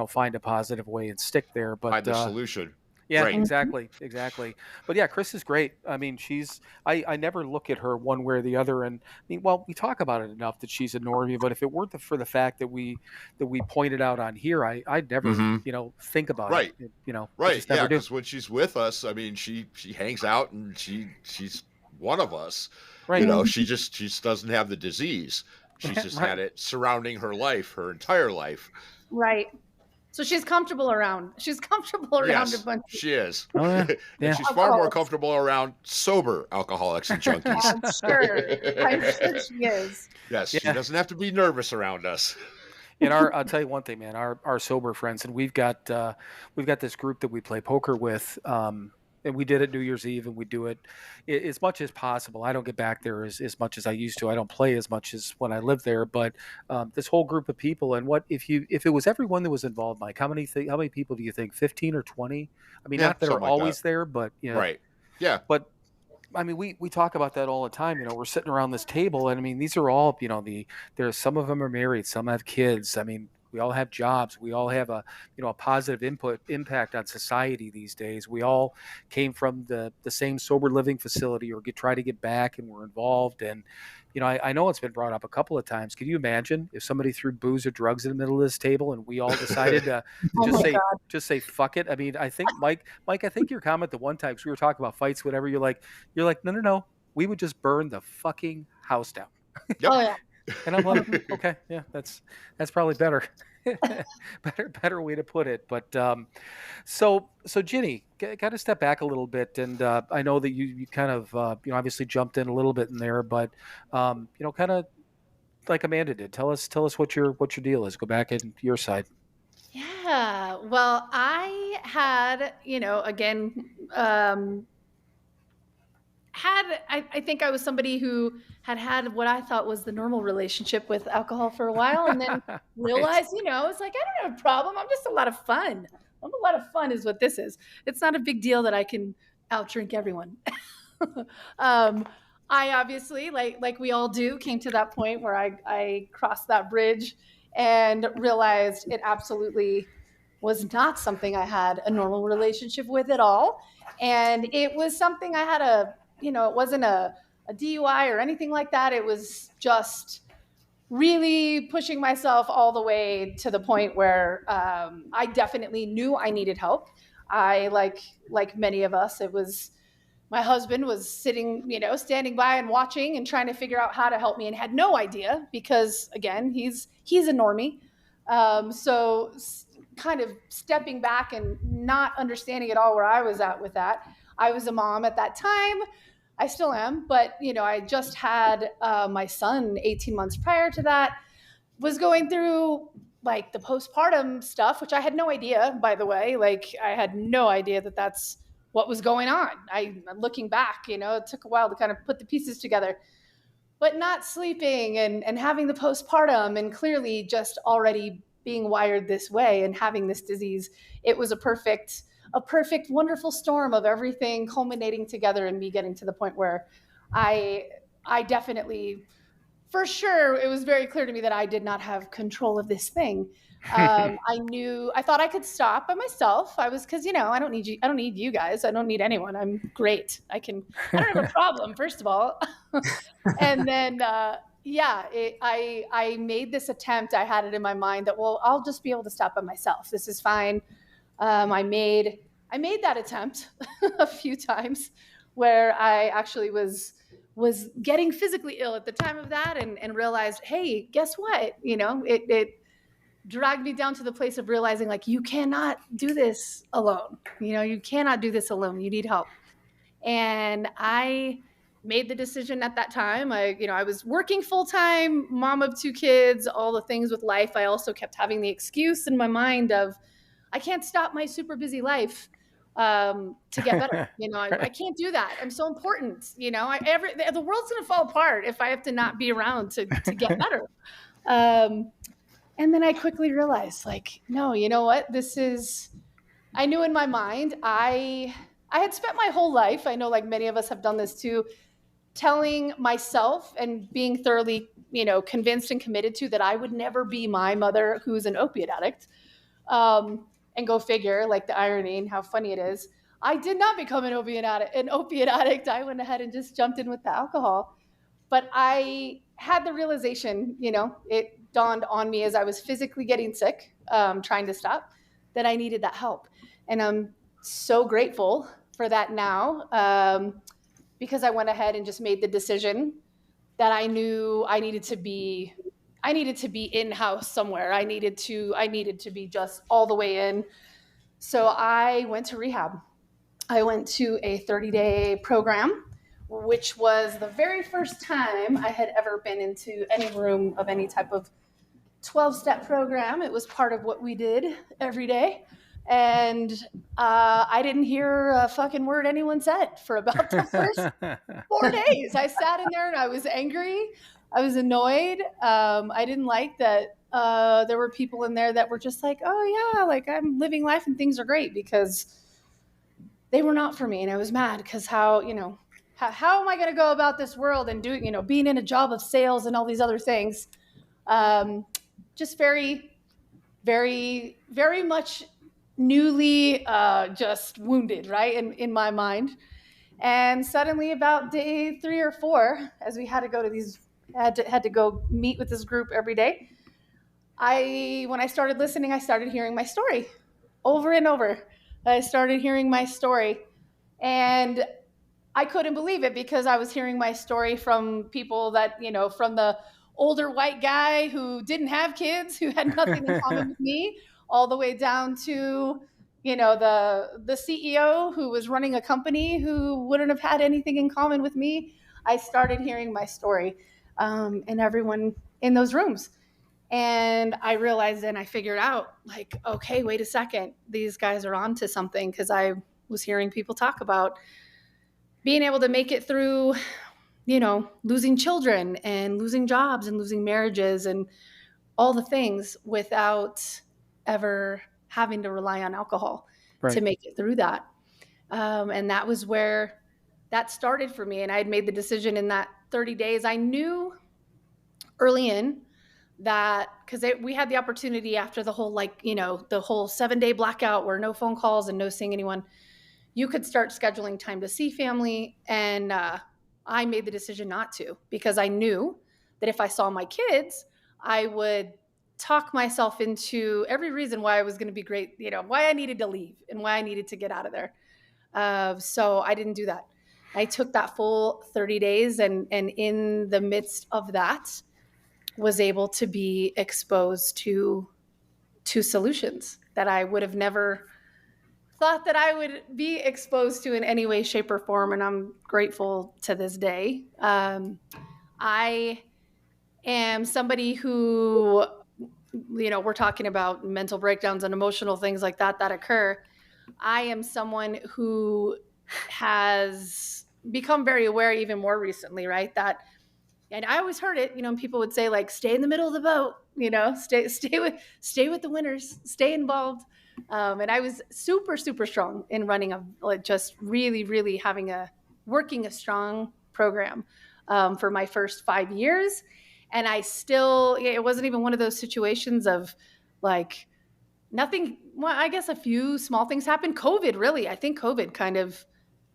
find a positive way and stick there. But Find the solution. yeah, Right. Mhm. exactly. But yeah, Chris is great. I mean, I never look at her one way or the other. And I mean, well, we talk about it enough that she's a normie, but if it weren't for the fact that we pointed out on here, I'd never, Hmm. think about it. Right. I Right. just Yeah. never do. Because when she's with us, I mean, she hangs out and she's one of us. Right. She just doesn't have the disease. She's just Right. had it surrounding her life, her entire life. Right. So she's comfortable around. She's comfortable around a Yes, bunch she is. Oh yeah. And Yeah. she's of far more alcoholics. comfortable around sober alcoholics and junkies. I'm sure. I'm sure she is. Yes, she Yeah. doesn't have to be nervous around us. And I'll tell you one thing, man. Our sober friends, and we've got this group that we play poker with, and we did it New Year's Eve, and we do it as much as possible. I don't get back there as much as I used to. I don't play as much as when I lived there, but this whole group of people, and what if it was everyone that was involved, Mike? How many people do you think? 15 or 20? I mean, Yeah, not that are something like that. always there, but Right. Yeah. but I mean, we talk about that all the time. We're sitting around this table, and I mean, these are all, there's some of them are married, some have kids. I mean, we all have jobs. We all have a positive impact on society these days. We all came from the same sober living facility, or try to get back, and we're involved. And I know it's been brought up a couple of times. Can you imagine if somebody threw booze or drugs in the middle of this table, and we all decided to Oh just my say God. just say fuck it? I mean, I think Mike, I think your comment the one time, because we were talking about fights, whatever. You're like, no, no, no. We would just burn the fucking house down. Yep. Oh yeah. And I'm like, okay, yeah, that's probably better. better way to put it. But so Ginny, got to step back a little bit, and I know that you kind of obviously jumped in a little bit in there, but kind of like Amanda did. Tell us what your deal is. Go back in your side. Yeah. Well, I had, again, I think I was somebody who had what I thought was the normal relationship with alcohol for a while, and then Right. realized, it's like, I don't have a problem. I'm just a lot of fun. I'm a lot of fun is what this is. It's not a big deal that I can outdrink everyone. um, I obviously, like we all do, came to that point where I crossed that bridge and realized it absolutely was not something I had a normal relationship with at all. And it was something I had it wasn't a DUI or anything like that. It was just really pushing myself all the way to the point where I definitely knew I needed help. I like many of us, it was my husband was sitting, standing by and watching and trying to figure out how to help me, and had no idea because, again, he's a normie. So kind of stepping back and not understanding at all where I was at with that. I was a mom at that time. I still am, but I just had my son 18 months prior to that. Was going through like the postpartum stuff, which I had no idea, by the way. Like I had no idea that that's what was going on. Looking back, it took a while to kind of put the pieces together. But not sleeping and having the postpartum and clearly just already being wired this way and having this disease, it was a perfect, wonderful storm of everything culminating together and me getting to the point where I definitely, for sure, it was very clear to me that I did not have control of this thing. I thought I could stop by myself. Because I don't need you. I don't need you guys. I don't need anyone. I'm great. I don't have a problem, first of all. And then, I made this attempt. I had it in my mind that, well, I'll just be able to stop by myself. This is fine. I made that attempt a few times where I actually was getting physically ill at the time of that, and realized, hey, guess what? It dragged me down to the place of realizing, like, you cannot do this alone. You cannot do this alone. You need help. And I made the decision at that time. I was working full time, mom of 2 kids, all the things with life. I also kept having the excuse in my mind of, I can't stop my super busy life to get better. I can't do that. I'm so important. The world's going to fall apart if I have to not be around to get better. And then I quickly realized, like, no, you know what? I knew in my mind, I had spent my whole life, I know like many of us have done this too, telling myself and being thoroughly, convinced and committed to that I would never be my mother who's an opiate addict. And go figure, like the irony and how funny it is. I did not become an opiate addict. I went ahead and just jumped in with the alcohol. But I had the realization, it dawned on me as I was physically getting sick, trying to stop, that I needed that help. And I'm so grateful for that now, because I went ahead and just made the decision that I knew I needed to be in-house somewhere. I needed to be just all the way in. So I went to rehab. I went to a 30-day program, which was the very first time I had ever been into any room of any type of 12-step program. It was part of what we did every day. And I didn't hear a fucking word anyone said for about the first 4 days. I sat in there and I was angry. I was annoyed. I didn't like that there were people in there that were just like, oh yeah, like I'm living life and things are great, because they were not for me. And I was mad because how am I going to go about this world and doing, being in a job of sales and all these other things. Just very, very, very much newly just wounded, right, in my mind. And suddenly about day 3 or 4, as we had to go to had to go meet with this group every day, when I started listening, I started hearing my story over and over. I started hearing my story, and I couldn't believe it, because I was hearing my story from people that, from the older white guy who didn't have kids, who had nothing in common with me, all the way down to, the CEO who was running a company who wouldn't have had anything in common with me. I started hearing my story, and everyone in those rooms. And I realized, and I figured out, like, okay, wait a second, these guys are onto something, because I was hearing people talk about being able to make it through, losing children and losing jobs and losing marriages and all the things without ever having to rely on alcohol to make it through that. And that was where that started for me. And I had made the decision in that 30 days. I knew early in that, because we had the opportunity after the whole, the whole 7-day blackout where no phone calls and no seeing anyone, you could start scheduling time to see family. And I made the decision not to, because I knew that if I saw my kids, I would talk myself into every reason why I was going to be great, why I needed to leave and why I needed to get out of there. So I didn't do that. I took that full 30 days, and in the midst of that was able to be exposed to solutions that I would have never thought that I would be exposed to in any way, shape, or form. And I'm grateful to this day. I am somebody who, we're talking about mental breakdowns and emotional things like that occur. I am someone who has become very aware even more recently, right? And I always heard it, people would say, like, stay in the middle of the boat, stay with the winners, stay involved. And I was super, super strong in running just really, really working a strong program for my first 5 years. And it wasn't even one of those situations of like nothing. Well, I guess a few small things happened. COVID, really, I think COVID kind of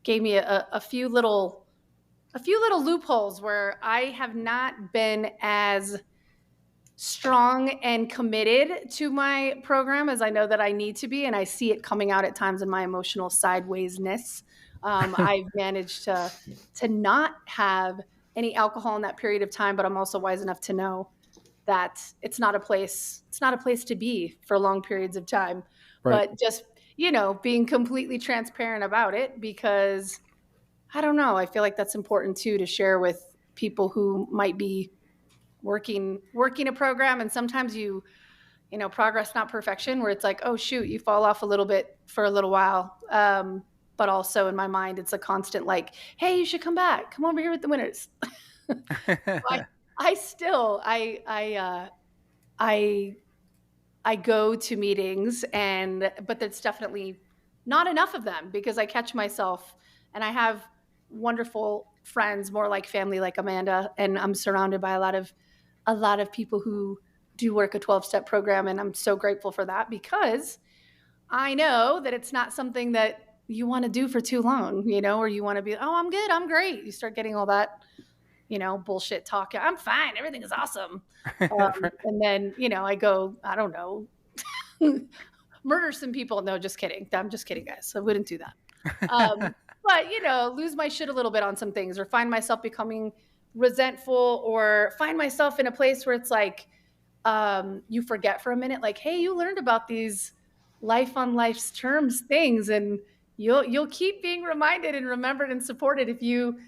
gave me a few little loopholes where I have not been as strong and committed to my program as I know that I need to be. And I see it coming out at times in my emotional sidewaysness. I've managed to not have any alcohol in that period of time, but I'm also wise enough to know that it's not a place to be for long periods of time. Right. But just, being completely transparent about it, because I don't know. I feel like that's important too to share with people who might be working a program, and sometimes progress not perfection, where it's like, oh shoot, you fall off a little bit for a little while. But also in my mind, it's a constant like, hey, you should come back, come over here with the winners. I I still I I go to meetings, but that's definitely not enough of them because I catch myself, and I have wonderful friends, more like family, like Amanda, and I'm surrounded by a lot of people who do work a 12-step program, and I'm so grateful for that because I know that it's not something that you want to do for too long, or you want to be, oh, I'm good, I'm great. You start getting all that, bullshit talk. I'm fine, everything is awesome. And then, I go, I don't know, murder some people. No, just kidding. I'm just kidding, guys. I wouldn't do that. But, lose my shit a little bit on some things, or find myself becoming resentful, or find myself in a place where it's like, you forget for a minute, like, hey, you learned about these life on life's terms things, and you'll keep being reminded and remembered and supported if you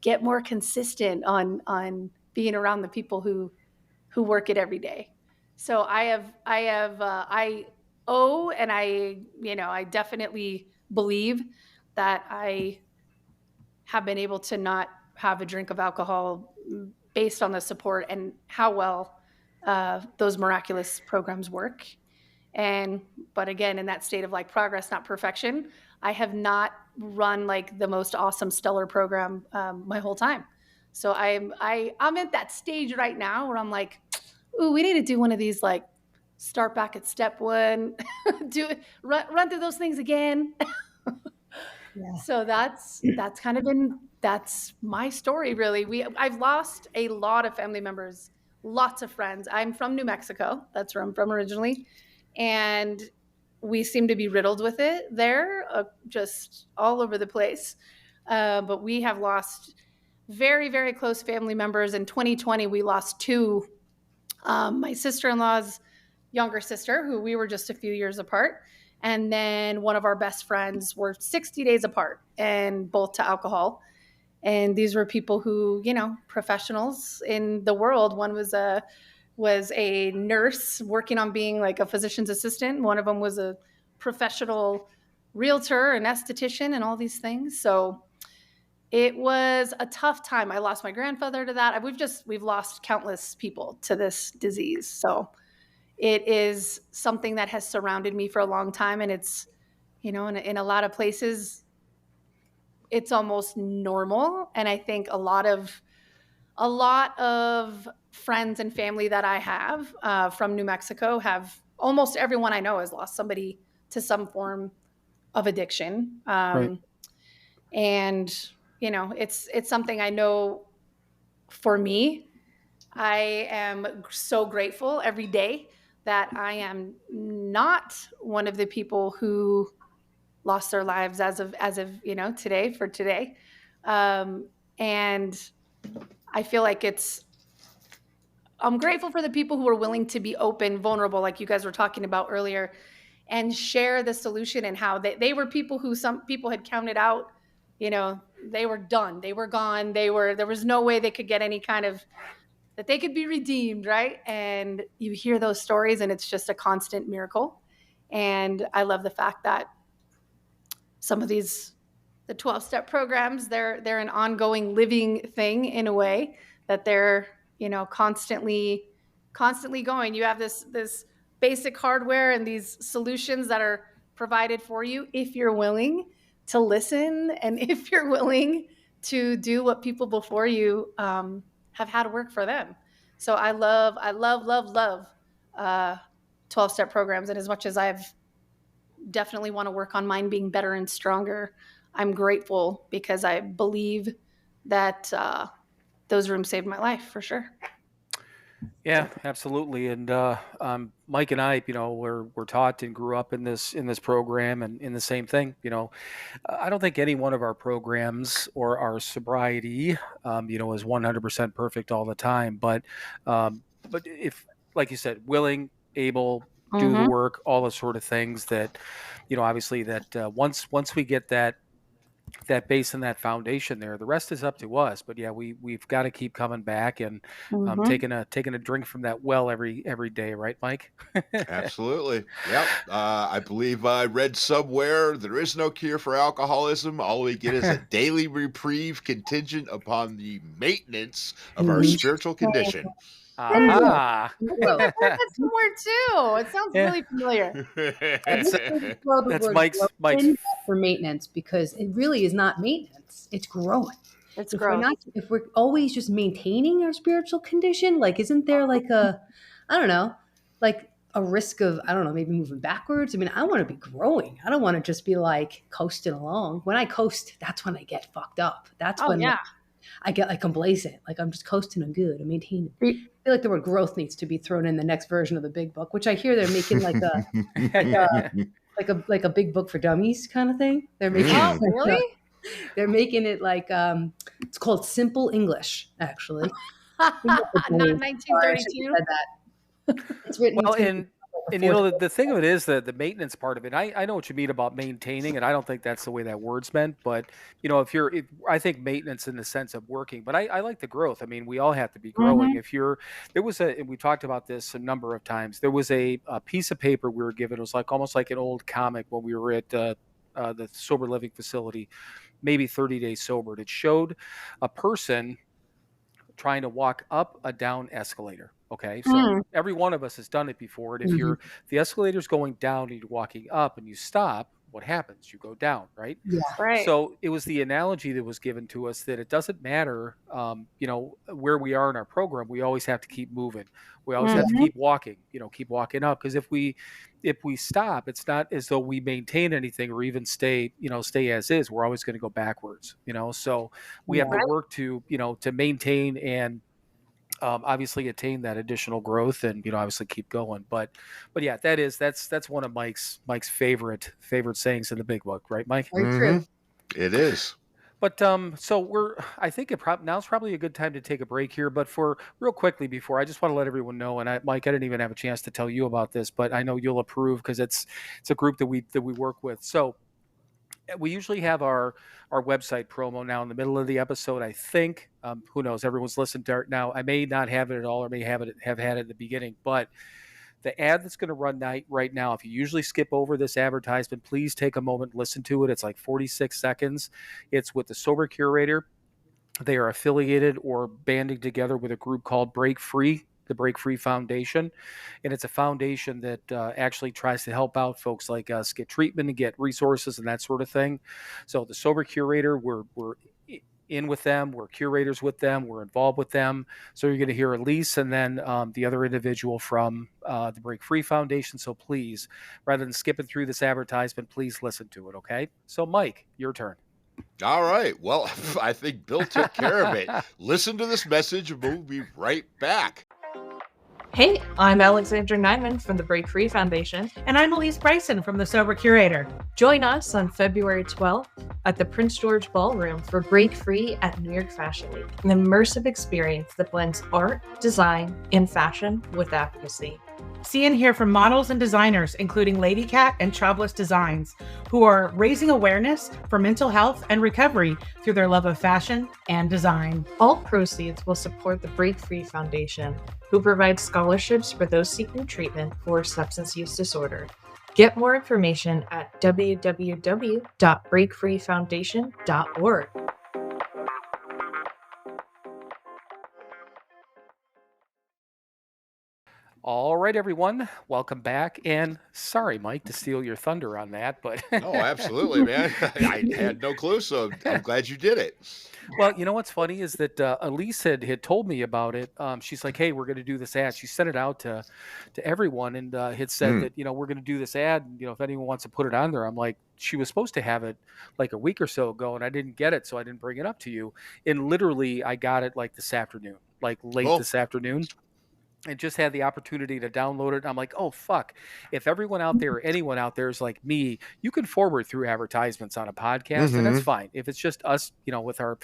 get more consistent on being around the people who work it every day. So I owe, and I definitely believe that I have been able to not have a drink of alcohol based on the support and how well those miraculous programs work. But again, in that state of like progress, not perfection, I have not run like the most awesome stellar program my whole time. So I'm at that stage right now where I'm like, ooh, we need to do one of these, like start back at step one, run through those things again. Yeah. So that's kind of that's my story really. I've lost a lot of family members, lots of friends. I'm from New Mexico. That's where I'm from originally. And we seem to be riddled with it there, just all over the place. But we have lost very, very close family members. In 2020, we lost two. My sister-in-law's younger sister, who we were just a few years apart, and then one of our best friends were 60 days apart, and both to alcohol. And these were people who, professionals in the world. One was a nurse working on being like a physician's assistant. One of them was a professional realtor, an esthetician, and all these things. So it was a tough time. I lost my grandfather to that. We've lost countless people to this disease. So it is something that has surrounded me for a long time, and it's, in a lot of places, it's almost normal. And I think a lot of friends and family that I have from New Mexico almost everyone I know has lost somebody to some form of addiction. Right. And it's something I know. For me, I am so grateful every day that I am not one of the people who lost their lives as of today, for today. And I feel like I'm grateful for the people who are willing to be open, vulnerable, like you guys were talking about earlier, and share the solution, and how they were people who some people had counted out. They were done, they were gone, there was no way they could get any kind of, that they could be redeemed, right? And you hear those stories, and it's just a constant miracle. And I love the fact that some of the 12-step programs, they're an ongoing living thing in a way, that they're, constantly going. You have this basic hardware and these solutions that are provided for you if you're willing to listen, and if you're willing to do what people before you have had work for them. So I love 12-step programs. And as much as I've definitely want to work on mine being better and stronger, I'm grateful because I believe that those rooms saved my life for sure. Yeah, absolutely. And Mike and I, we're taught and grew up in this program, and in the same thing. I don't think any one of our programs or our sobriety, is 100% perfect all the time. But if, like you said, willing, able, do the Mm-hmm. work, all the sort of things that, obviously that once we get that that base and that foundation there. The rest is up to us. But yeah, we've got to keep coming back and Mhm. taking a drink from that well every day, right, Mike? Absolutely. Yep. I believe I read somewhere there is no cure for alcoholism. All we get is a daily reprieve contingent upon the maintenance of our Mhm. spiritual condition. And growth. Aha. And I think growth. I've heard that somewhere too. It sounds Yeah, really familiar. Yeah, that's this is throw the that's word growth Mike's. in for maintenance because it really is not maintenance. It's growing. It's If we're growth. not, if we're always just maintaining our spiritual condition, like, isn't there like I don't know, like a risk of, I don't know, maybe moving backwards? I mean, I want to be growing. I don't want to just be like coasting along. When I coast, that's when I get fucked up. That's Oh when yeah. I get like complacent. Like I'm just coasting. I'm good. I'm maintaining. I feel like the word growth needs to be thrown in the next version of the big book, which I hear they're making like a like a big book for dummies kind of thing. They're making Oh Mm. really? they're making it like it's called Simple English, actually. English for Not dummies. Sorry, I shouldn't 1932. have said that. It's written. Well, It's gonna be like the and you fourth know book. the thing of it is the maintenance part of it. I know what you mean about maintaining, and I don't think that's the way that word's meant. But if I think maintenance in the sense of working, but I like the growth. I mean, we all have to be growing. Mhm. If you're there was a and we talked about this a number of times. There was a piece of paper we were given. It was like almost like an old comic when we were at the sober living facility, maybe 30 days sober. And it showed a person trying to walk up a down escalator. Okay. So Mm. every one of us has done it before. And Mhm. if the escalator's going down and you're walking up and you stop, what happens? You go down, right? Yeah. Right. So it was the analogy that was given to us that it doesn't matter, where we are in our program. We always have to keep moving. We always have to Mhm. keep walking. Keep walking up. Because if we stop, it's not as though we maintain anything or even stay as is. We're always going to go backwards. So we have to Yeah. Right. work to maintain and obviously attain that additional growth and obviously keep going. But yeah, that's one of Mike's favorite sayings in the big book, right, Mike? Very Hmm. true. It is. But so I think now's probably a good time to take a break here. But for real quickly before, I just want to let everyone know, and Mike, I didn't even have a chance to tell you about this, but I know you'll approve because it's a group that we work with. So we usually have our website promo now in the middle of the episode. I think who knows? Everyone's listening to it now. I may not have it at all, or may have had it at the beginning, but the ad that's going to run right now, if you usually skip over this advertisement, please take a moment and listen to it. It's like 46 seconds. It's with the Sober Curator. They are affiliated or banding together with a group called Break Free, the Break Free Foundation. And it's a foundation that actually tries to help out folks like us get treatment and get resources and that sort of thing. So the Sober Curator, we're in with them, we're curators with them, we're involved with them. So you're going to hear Elise and then the other individual from the Break Free Foundation. So please, rather than skipping through this advertisement, please listen to it. Okay. So Mike, your turn. All right. Well, I think Bill took care of it. Listen to this message and we'll be right back. Hey, I'm Alexandra Nyman from the Break Free Foundation. And I'm Elise Bryson from the Sober Curator. Join us on February 12th at the Prince George Ballroom for Break Free at New York Fashion Week, an immersive experience that blends art, design, and fashion with advocacy. See and hear from models and designers, including Lady Cat and Troublous Designs, who are raising awareness for mental health and recovery through their love of fashion and design. All proceeds will support the Break Free Foundation, who provides scholarships for those seeking treatment for substance use disorder. Get more information at www.breakfreefoundation.org. All right, everyone, welcome back. And sorry, Mike, to steal your thunder on that, but Oh, absolutely, man. I had no clue, so I'm glad you did it. well, you know what's funny is that Elise had told me about it. She's like, "Hey, we're going to do this ad." She sent it out to everyone and had said that we're going to do this ad. And, if anyone wants to put it on there, I'm like, she was supposed to have it like a week or so ago, and I didn't get it, so I didn't bring it up to you. And literally, I got it like this afternoon, like late Oh. this afternoon. And just had the opportunity to download it. I'm like, oh, fuck. If everyone out there or anyone out there is like me, you can forward through advertisements on a podcast, and that's fine. If it's just us, with our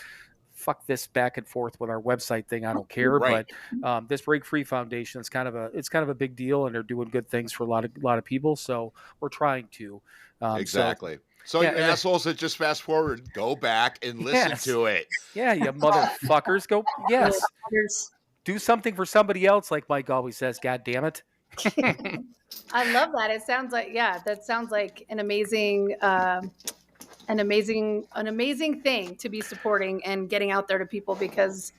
fuck this back and forth with our website thing, I don't care. Right. But this Break Free Foundation is kind of a big deal, and they're doing good things for a lot of people. So we're trying to. Exactly. So Yeah, you and then- assholes that just fast forward, go back and listen Yes. to it. Yeah, you motherfuckers. Go, yes. There's- Do something for somebody else, like Mike always says. God damn it. I love that. It sounds like, yeah, that sounds like an amazing thing to be supporting and getting out there to people, because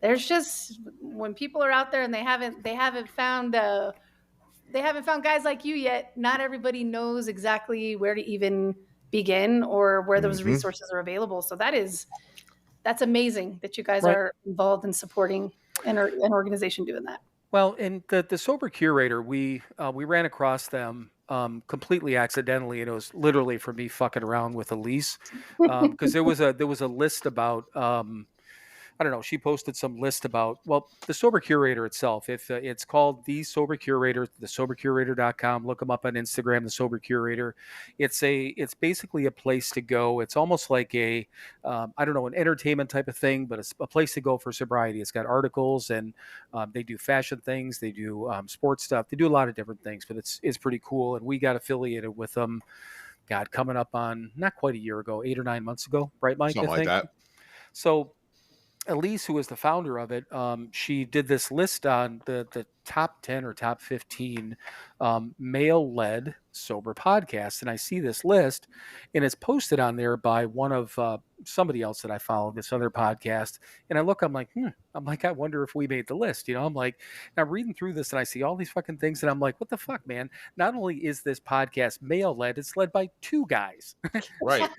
there's just, when people are out there and they haven't found guys like you yet, not everybody knows exactly where to even begin or where those Mhm. resources are available. So that's amazing that you guys Right. are involved in supporting an organization doing that. Well, and the sober curator, we ran across them completely accidentally, and it was literally for me fucking around with Elise, because there was a list about I don't know. She posted some list about, well, the Sober Curator itself. If it's called the Sober Curator, thesobercurator.com. Look them up on Instagram, the Sober Curator. It's basically a place to go. It's almost like a I don't know, an entertainment type of thing, but it's a place to go for sobriety. It's got articles, and they do fashion things, they do sports stuff, they do a lot of different things. But it's pretty cool, and we got affiliated with them. God, coming up on not quite a year ago, 8 or 9 months ago, right, Mike? Something I like think. that. So Elise, who is the founder of it, she did this list on the top 10 or top 15 male-led sober podcasts. And I see this list, and it's posted on there by one of somebody else that I follow, this other podcast. And I look, I'm like, I wonder if we made the list. I'm like, and I'm reading through this, and I see all these fucking things, and I'm like, what the fuck, man? Not only is this podcast male-led, it's led by two guys. Right.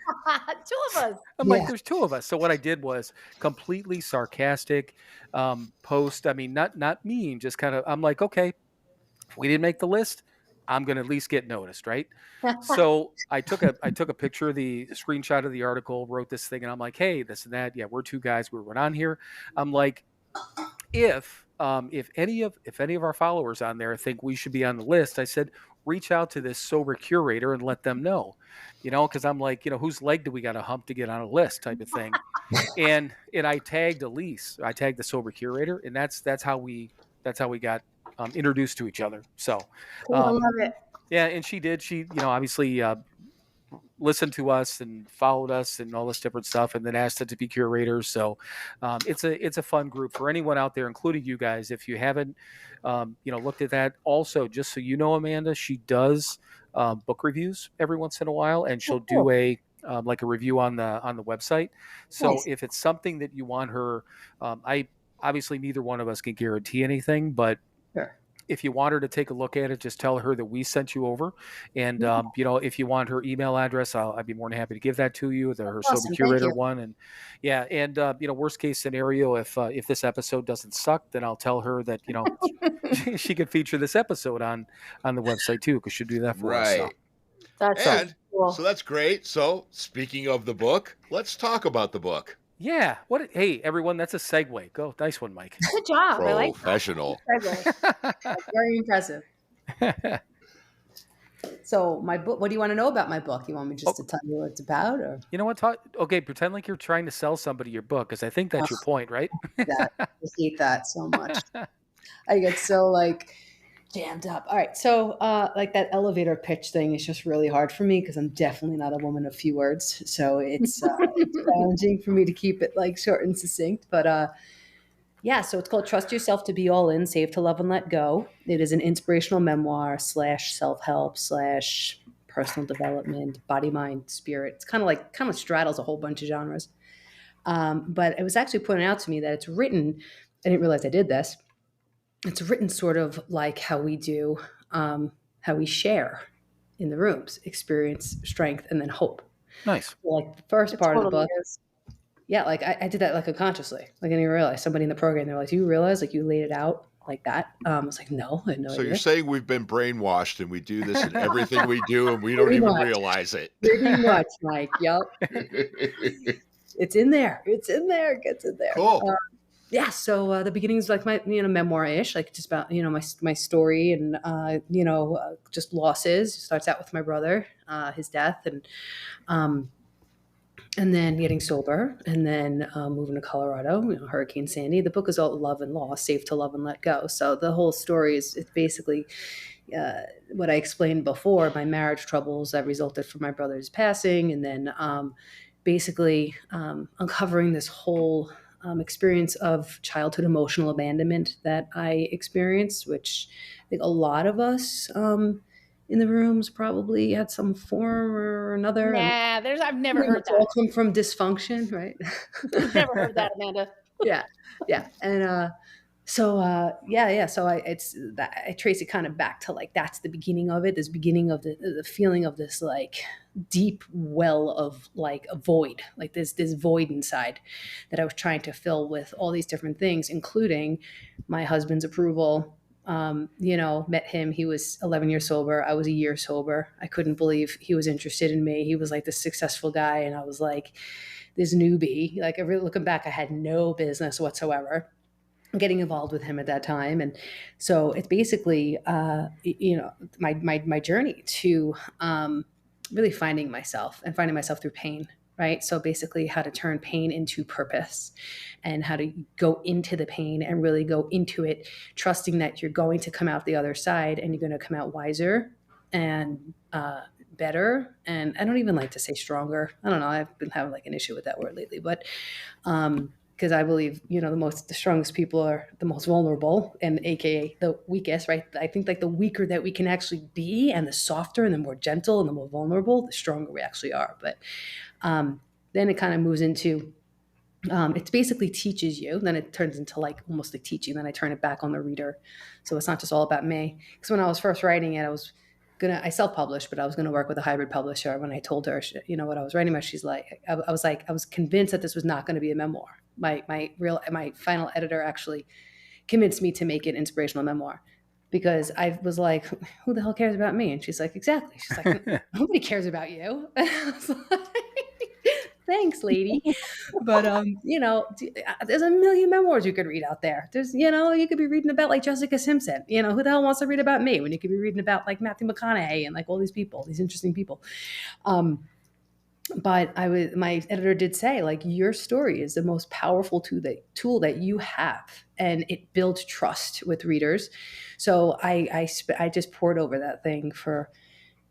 Two of us. I'm like, there's two of us. So what I did was completely sarcastic post. I mean, not mean, just kind of. I'm like, okay, if we didn't make the list, I'm gonna at least get noticed, right? So I took a picture of the screenshot of the article, wrote this thing, and I'm like, hey, this and that. Yeah, we're two guys. We went on here. I'm like, if any of our followers on there think we should be on the list, I said, reach out to this sober curator and let them know, because I'm like, whose leg do we got to hump to get on a list type of thing. and I tagged Elise, I tagged the sober curator, and that's how we got introduced to each other. So I love it. yeah, and she obviously listened to us and followed us and all this different stuff, and then asked us to be curators. So it's a fun group for anyone out there, including you guys. If you haven't looked at that, also, just so you know, Amanda, she does book reviews every once in a while, and she'll do a like a review on the website. So Nice. if it's something that you want her, I obviously neither one of us can guarantee anything, but Sure. if you want her to take a look at it, just tell her that we sent you over. And, if you want her email address, I'd be more than happy to give that to you, her Awesome, Sober thank Curator you. one. And yeah. And, worst case scenario, if this episode doesn't suck, then I'll tell her that, she could feature this episode on the website too, because she'll do that for us. So. Right. That's And cool. so that's great. So speaking of the book, let's talk about the book. Yeah. Hey, everyone, that's a segue. Go. Nice one, Mike. Good job. I like Professional. that. Very impressive. So my book, what do you want to know about my book? You want me just to tell you what it's about, or You know what? Okay, pretend like you're trying to sell somebody your book, because I think that's your point, right? that? I hate that so much. I get so jammed up. All right. So that elevator pitch thing is just really hard for me because I'm definitely not a woman of few words. So it's challenging for me to keep it short and succinct. But yeah, so it's called Trust Yourself to Be All In, Save to Love and Let Go. It is an inspirational memoir / self-help / personal development, body, mind, spirit. It's kind of straddles a whole bunch of genres. But it was actually pointed out to me that it's written, I didn't realize I did this. It's written sort of like how we do, how we share in the rooms, experience, strength, and then hope. Nice. Like the first part of the book. Is. Yeah, I did that unconsciously. I didn't even realize. Somebody in the program, they're like, "Do you realize you laid it out like that?" I was like, "No, I had no So idea." you're saying we've been brainwashed and we do this in everything we do and we don't Pretty even much. realize it. Pretty much, Mike. Yep, it's in there. It's in there. It gets in there. Cool. Yeah. So the beginning is like my memoir-ish, just about my story and just losses. It starts out with my brother, his death, and and then getting sober, and then moving to Colorado, Hurricane Sandy. The book is all love and loss, safe to love and let go. So the whole story is, it's basically what I explained before, my marriage troubles that resulted from my brother's passing, and then basically uncovering this whole experience of childhood emotional abandonment that I experienced, which I think a lot of us in the rooms probably had some form or another. Nah, I've never Pretty heard much all that. come from dysfunction, right? I've never heard that, Amanda. Yeah, yeah, and yeah. So it's that I trace it kind of back to like that's the beginning of it. This beginning of the feeling of this like deep well of like a void, like this void inside that I was trying to fill with all these different things, including my husband's approval. Met him. He was 11 years sober. I was a year sober. I couldn't believe he was interested in me. He was like the successful guy, and I was like this newbie. Like, I really looking back, I had no business whatsoever getting involved with him at that time. And so it's basically my journey to really finding myself and finding myself through pain, right? So basically how to turn pain into purpose and how to go into the pain and really go into it, trusting that you're going to come out the other side and you're going to come out wiser and better. And I don't even like to say stronger. I don't know, I've been having like an issue with that word lately, but because I believe, the strongest people are the most vulnerable, and AKA the weakest, right? I think like the weaker that we can actually be, and the softer and the more gentle and the more vulnerable, the stronger we actually are. But then it kind of moves into, it basically teaches you, then it turns into like almost like teaching. Then I turn it back on the reader. So it's not just all about me. Because when I was first writing it, I self-published, but I was going to work with a hybrid publisher. When I told her, what I was writing about, she's like, I was convinced that this was not going to be a memoir. My final editor actually convinced me to make it inspirational memoir, because I was like, who the hell cares about me? And she's like, exactly. She's like, nobody cares about you. And I was like, thanks, lady. But there's a million memoirs you could read out there. There's, you could be reading about like Jessica Simpson. Who the hell wants to read about me when you could be reading about like Matthew McConaughey and like all these people, these interesting people. But my editor did say, like, your story is the most powerful tool that you have, and it builds trust with readers. So I just poured over that thing for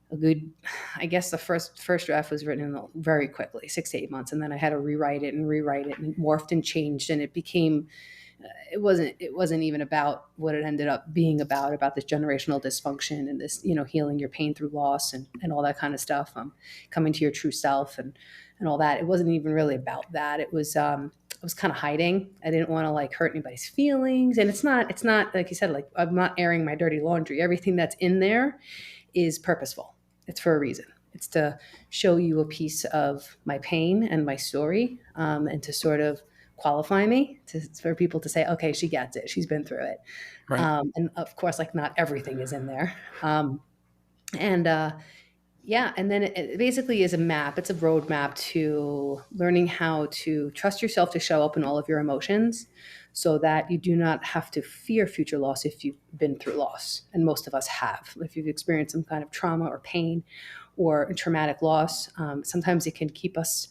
a good, I guess the first draft was written very quickly, 6 to 8 months. And then I had to rewrite it, and it morphed and changed. And it became, it wasn't even about what it ended up being about this generational dysfunction and this, healing your pain through loss and all that kind of stuff. Coming to your true self and all that. It wasn't even really about that. It was, I was kind of hiding. I didn't want to like hurt anybody's feelings. And it's not like you said, like, I'm not airing my dirty laundry. Everything that's in there is purposeful. It's for a reason. It's to show you a piece of my pain and my story, and to sort of qualify me, for people to say, okay, she gets it. She's been through it. Right. And of course, like, not everything is in there. Yeah, and then it basically is a map. It's a roadmap to learning how to trust yourself to show up in all of your emotions, so that you do not have to fear future loss if you've been through loss. And most of us have. If you've experienced some kind of trauma or pain or traumatic loss, sometimes it can keep us,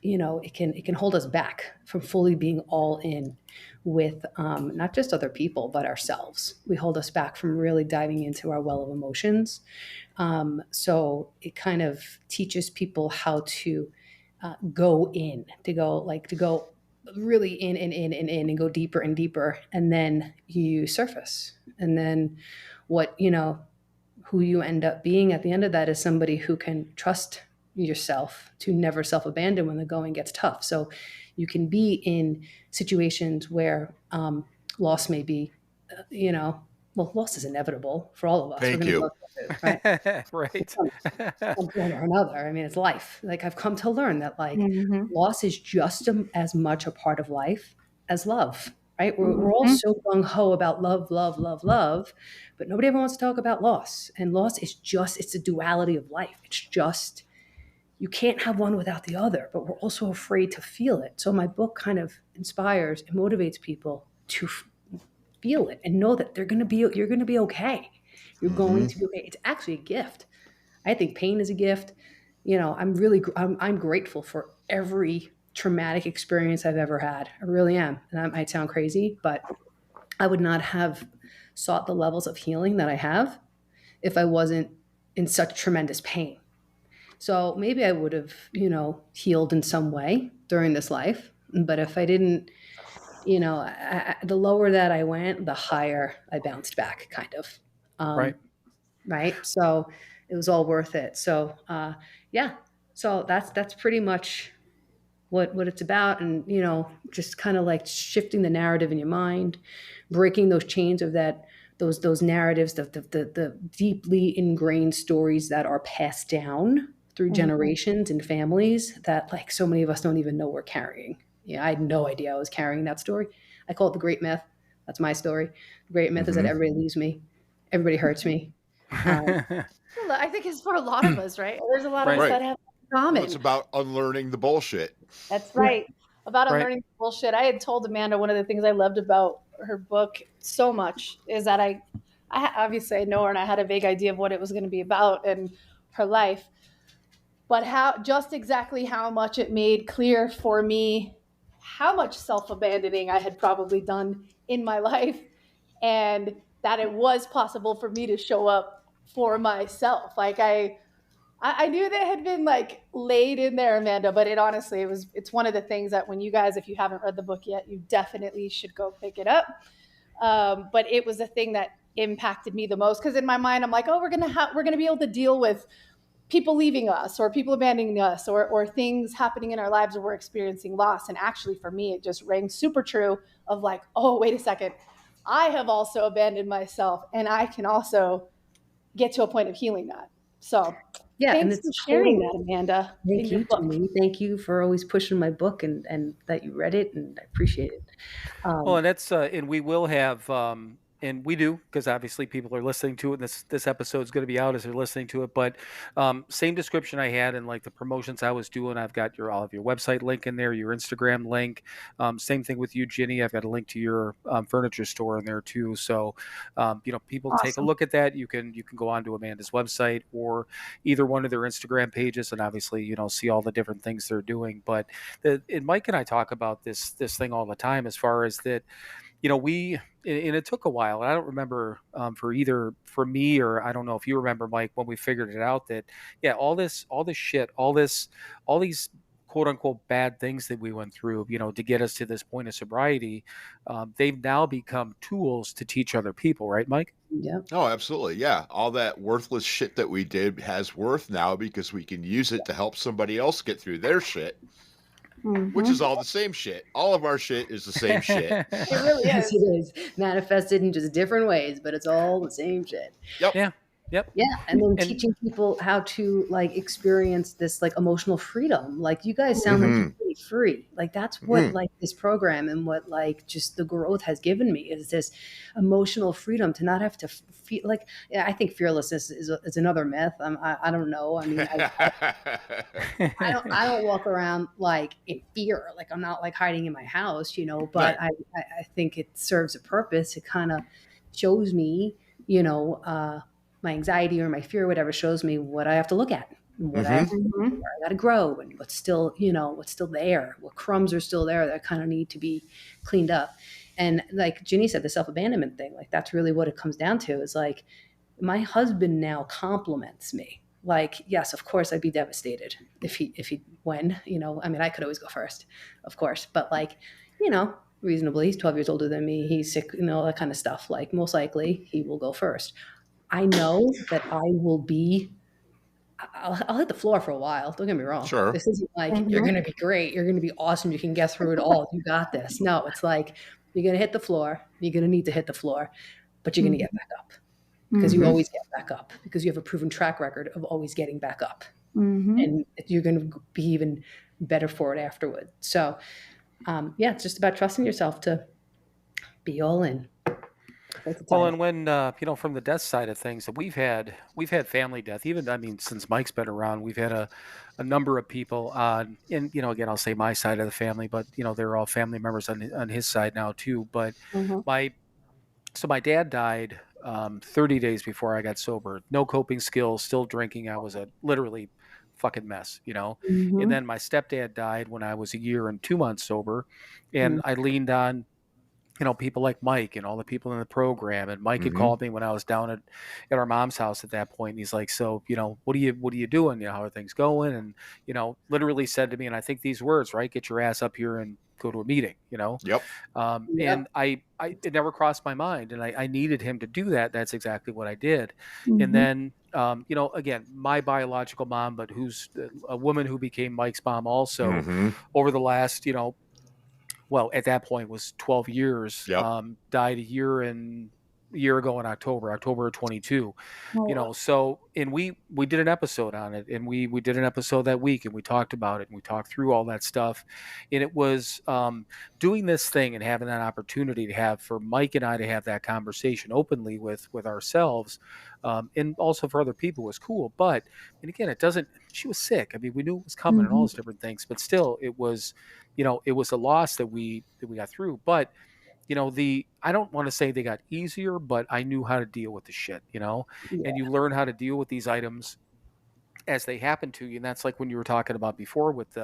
it can hold us back from fully being all in with not just other people, but ourselves. We hold us back from really diving into our well of emotions. So it kind of teaches people how to go really in and go deeper and deeper. And then you surface. And then who you end up being at the end of that is somebody who can trust yourself to never self-abandon when the going gets tough. So you can be in situations where loss may be, loss is inevitable for all of us. Thank We're going to you. go through it, right? Right. One point or another. I mean, it's life. Like, I've come to learn that like loss is just as much a part of life as love, right? We're all so gung-ho about love, love, love, love, but nobody ever wants to talk about loss. And loss is it's a duality of life. It's just, you can't have one without the other, but we're also afraid to feel it. So my book kind of inspires and motivates people to feel it and know that you're going to be okay. You're going to be okay. It's actually a gift. I think pain is a gift. I'm grateful for every traumatic experience I've ever had. I really am. And that might sound crazy, but I would not have sought the levels of healing that I have if I wasn't in such tremendous pain. So maybe I would have, healed in some way during this life. But if I didn't, the lower that I went, the higher I bounced back, kind of. Right. Right. So it was all worth it. So, yeah. So that's pretty much what it's about. And, just kind of like shifting the narrative in your mind, breaking those chains of those narratives, the deeply ingrained stories that are passed down through generations and families that like so many of us don't even know we're carrying. Yeah, I had no idea I was carrying that story. I call it the great myth. That's my story. The great myth is that everybody leaves me, everybody hurts me. I think it's for a lot of us, right? There's a lot of us Right. that have in common. It's about unlearning the bullshit. That's right. About Right. unlearning bullshit. I had told Amanda one of the things I loved about her book so much is that I obviously I know her and I had a vague idea of what it was going to be about and her life, but just exactly how much it made clear for me how much self-abandoning I had probably done in my life, and that it was possible for me to show up for myself. Like I knew that had been like laid in there, Amanda, but it's one of the things that when you guys, if you haven't read the book yet, you definitely should go pick it up. But it was the thing that impacted me the most, because in my mind, I'm like, oh, we're gonna be able to deal with people leaving us or people abandoning us or things happening in our lives where we're experiencing loss. And actually for me, it just rang super true of like, oh, wait a second. I have also abandoned myself and I can also get to a point of healing that. So Yeah, and thanks it's for sharing that, Amanda. Thank in your you, book. Ginny. Thank you for always pushing my book and that you read it, and I appreciate it. Well, and that's and we will have and we do, because obviously people are listening to it. And this episode is going to be out as they're listening to it. But same description I had in like the promotions I was doing. I've got all of your website link in there, your Instagram link. Same thing with you, Ginny. I've got a link to your furniture store in there too. So people take a Awesome. look at that. You can go on to Amanda's website or either one of their Instagram pages, and obviously see all the different things they're doing. But and Mike and I talk about this thing all the time, as far as that we and it took a while. And I don't remember for me, or I don't know if you remember, Mike, when we figured it out that yeah, all this shit, all these quote unquote bad things that we went through, to get us to this point of sobriety, they've now become tools to teach other people, right, Mike? Yeah. Oh, absolutely. Yeah. All that worthless shit that we did has worth now because we can use it to help somebody else get through their shit, which is all the same shit. All of our shit is the same shit. It really Yes, is. it is manifested in just different ways, but it's all the same shit. Yep. Yeah. Yep. Yeah, and then And teaching people how to like experience this like emotional freedom. Like you guys sound like you're pretty free. Like that's what like this program and what like just the growth has given me is this emotional freedom to not have to feel like. Yeah, I think fearlessness is another myth. I don't know. I mean, I don't walk around like in fear. Like I'm not like hiding in my house, But Right. I think it serves a purpose. It kind of shows me, my anxiety or my fear, whatever, shows me what I have to look at, and what I have to, where I got to grow, and what's still there, what crumbs are still there that kind of need to be cleaned up. And like Ginny said, the self abandonment thing, like that's really what it comes down to. Is like my husband now compliments me. Like, yes, of course, I'd be devastated if he when I mean, I could always go first, of course, but like, reasonably, he's 12 years older than me. He's sick, that kind of stuff. Like, most likely, he will go first. I know that I will be. I'll hit the floor for a while. Don't get me wrong. Sure. This isn't like you're going to be great. You're going to be awesome. You can get through it all. You got this. No, it's like you're going to hit the floor. You're going to need to hit the floor, but you're going to get back up because you always get back up because you have a proven track record of always getting back up, and you're going to be even better for it afterward. So, yeah, it's just about trusting yourself to be all in. well, and when from the death side of things, that we've had family death. Even, I mean, since Mike's been around, we've had a number of people on, and again, I'll say my side of the family, but they're all family members on his side now too. But my my dad died 30 days before I got sober. No coping skills, still drinking. I was literally fucking mess, you know. And Mhm. then my stepdad died when I was a year and 2 months sober, and Mm. I leaned on, people like Mike and all the people in the program. And Mike had Mm-hmm. called me when I was down at our mom's house at that point. And he's like, so, what are you doing? How are things going? And, literally said to me, and I think these words, right? Get your ass up here and go to a meeting. Yep. And Yep. it never crossed my mind. And I needed him to do that. That's exactly what I did. And Mhm. then, again, my biological mom, but who's a woman who became Mike's mom also Mm-hmm. over the last, well, at that point was 12 years, Yep. died a year ago in October of 22. Oh, So, and we did an episode on it, and we did an episode that week, and we talked about it, and we talked through all that stuff. And it was, doing this thing and having that opportunity to have, for Mike and I to have that conversation openly with ourselves, and also for other people, was cool. But, and again, it doesn't, she was sick. I mean, we knew it was coming and all mhm. those different things, but still it was, it was a loss that we got through. But, I don't want to say they got easier, but I knew how to deal with the shit. Yeah. And you learn how to deal with these items as they happen to you. And that's like when you were talking about before with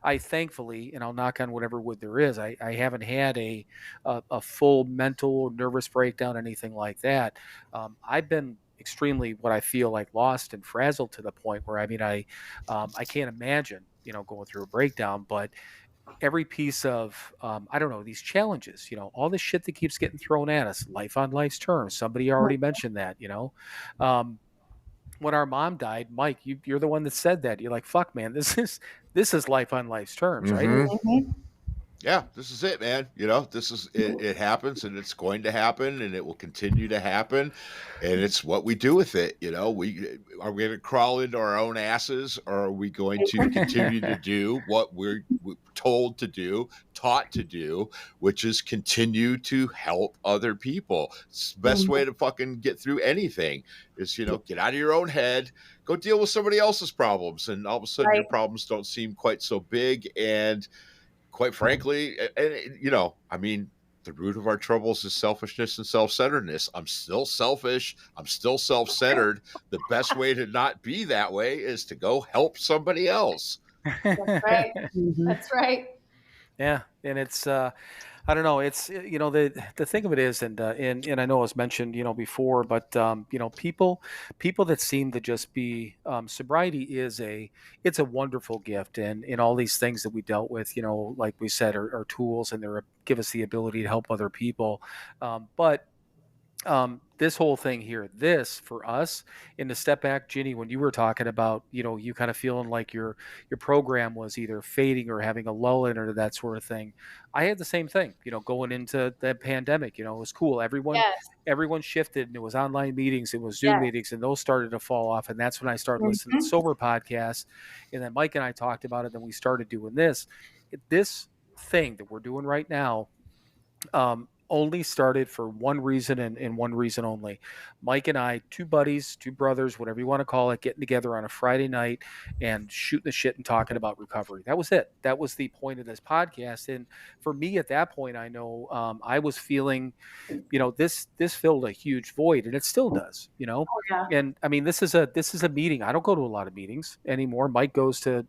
I thankfully, and I'll knock on whatever wood there is, I haven't had a full mental or nervous breakdown, anything like that. I've been extremely, what I feel like, lost and frazzled to the point where, I mean, I can't imagine, going through a breakdown. But every piece of, I don't know, these challenges, all this shit that keeps getting thrown at us, life on life's terms, somebody already mentioned that. um, when our mom died, Mike, you're the one that said that. You're like, fuck, man, this is life on life's terms, right? Mm-hmm. Mhm. Yeah, this is it, man. This is it. It happens, and it's going to happen, and it will continue to happen, and it's what we do with it. We going to crawl into our own asses, or are we going to continue to do what we're told to do, taught to do, which is continue to help other people? It's the best way to fucking get through anything. Is get out of your own head, go deal with somebody else's problems, and all of a sudden your Right. problems don't seem quite so big. And quite frankly, I mean, the root of our troubles is selfishness and self-centeredness. I'm still selfish. I'm still self-centered. The best way to not be that way is to go help somebody else. That's right. Mhm. That's right. Yeah, and it's I don't know. It's the thing of it is, and I know it was mentioned before, but people that seem to just be, sobriety is it's a wonderful gift, and in all these things that we dealt with, like we said, are tools, and they're give us the ability to help other people, but this whole thing here, this for us, in the step back, Ginny, when you were talking about, you kind of feeling like your program was either fading or having a lull in, or that sort of thing. I had the same thing, going into the pandemic. It was cool. Yes. Everyone shifted, and it was online meetings, it was Zoom Yes. meetings, and those started to fall off. And that's when I started listening to Mhm. sober podcasts. And then Mike and I talked about it, and we started doing this. This thing that we're doing right now, only started for one reason, and one reason only. Mike and I, two buddies, two brothers, whatever you want to call it, getting together on a Friday night and shooting the shit and talking about recovery. That was it. That was the point of this podcast. And for me at that point, I know, I was feeling, this filled a huge void, and it still does. Oh, yeah. And I mean, this is a meeting. I don't go to a lot of meetings anymore. Mike goes to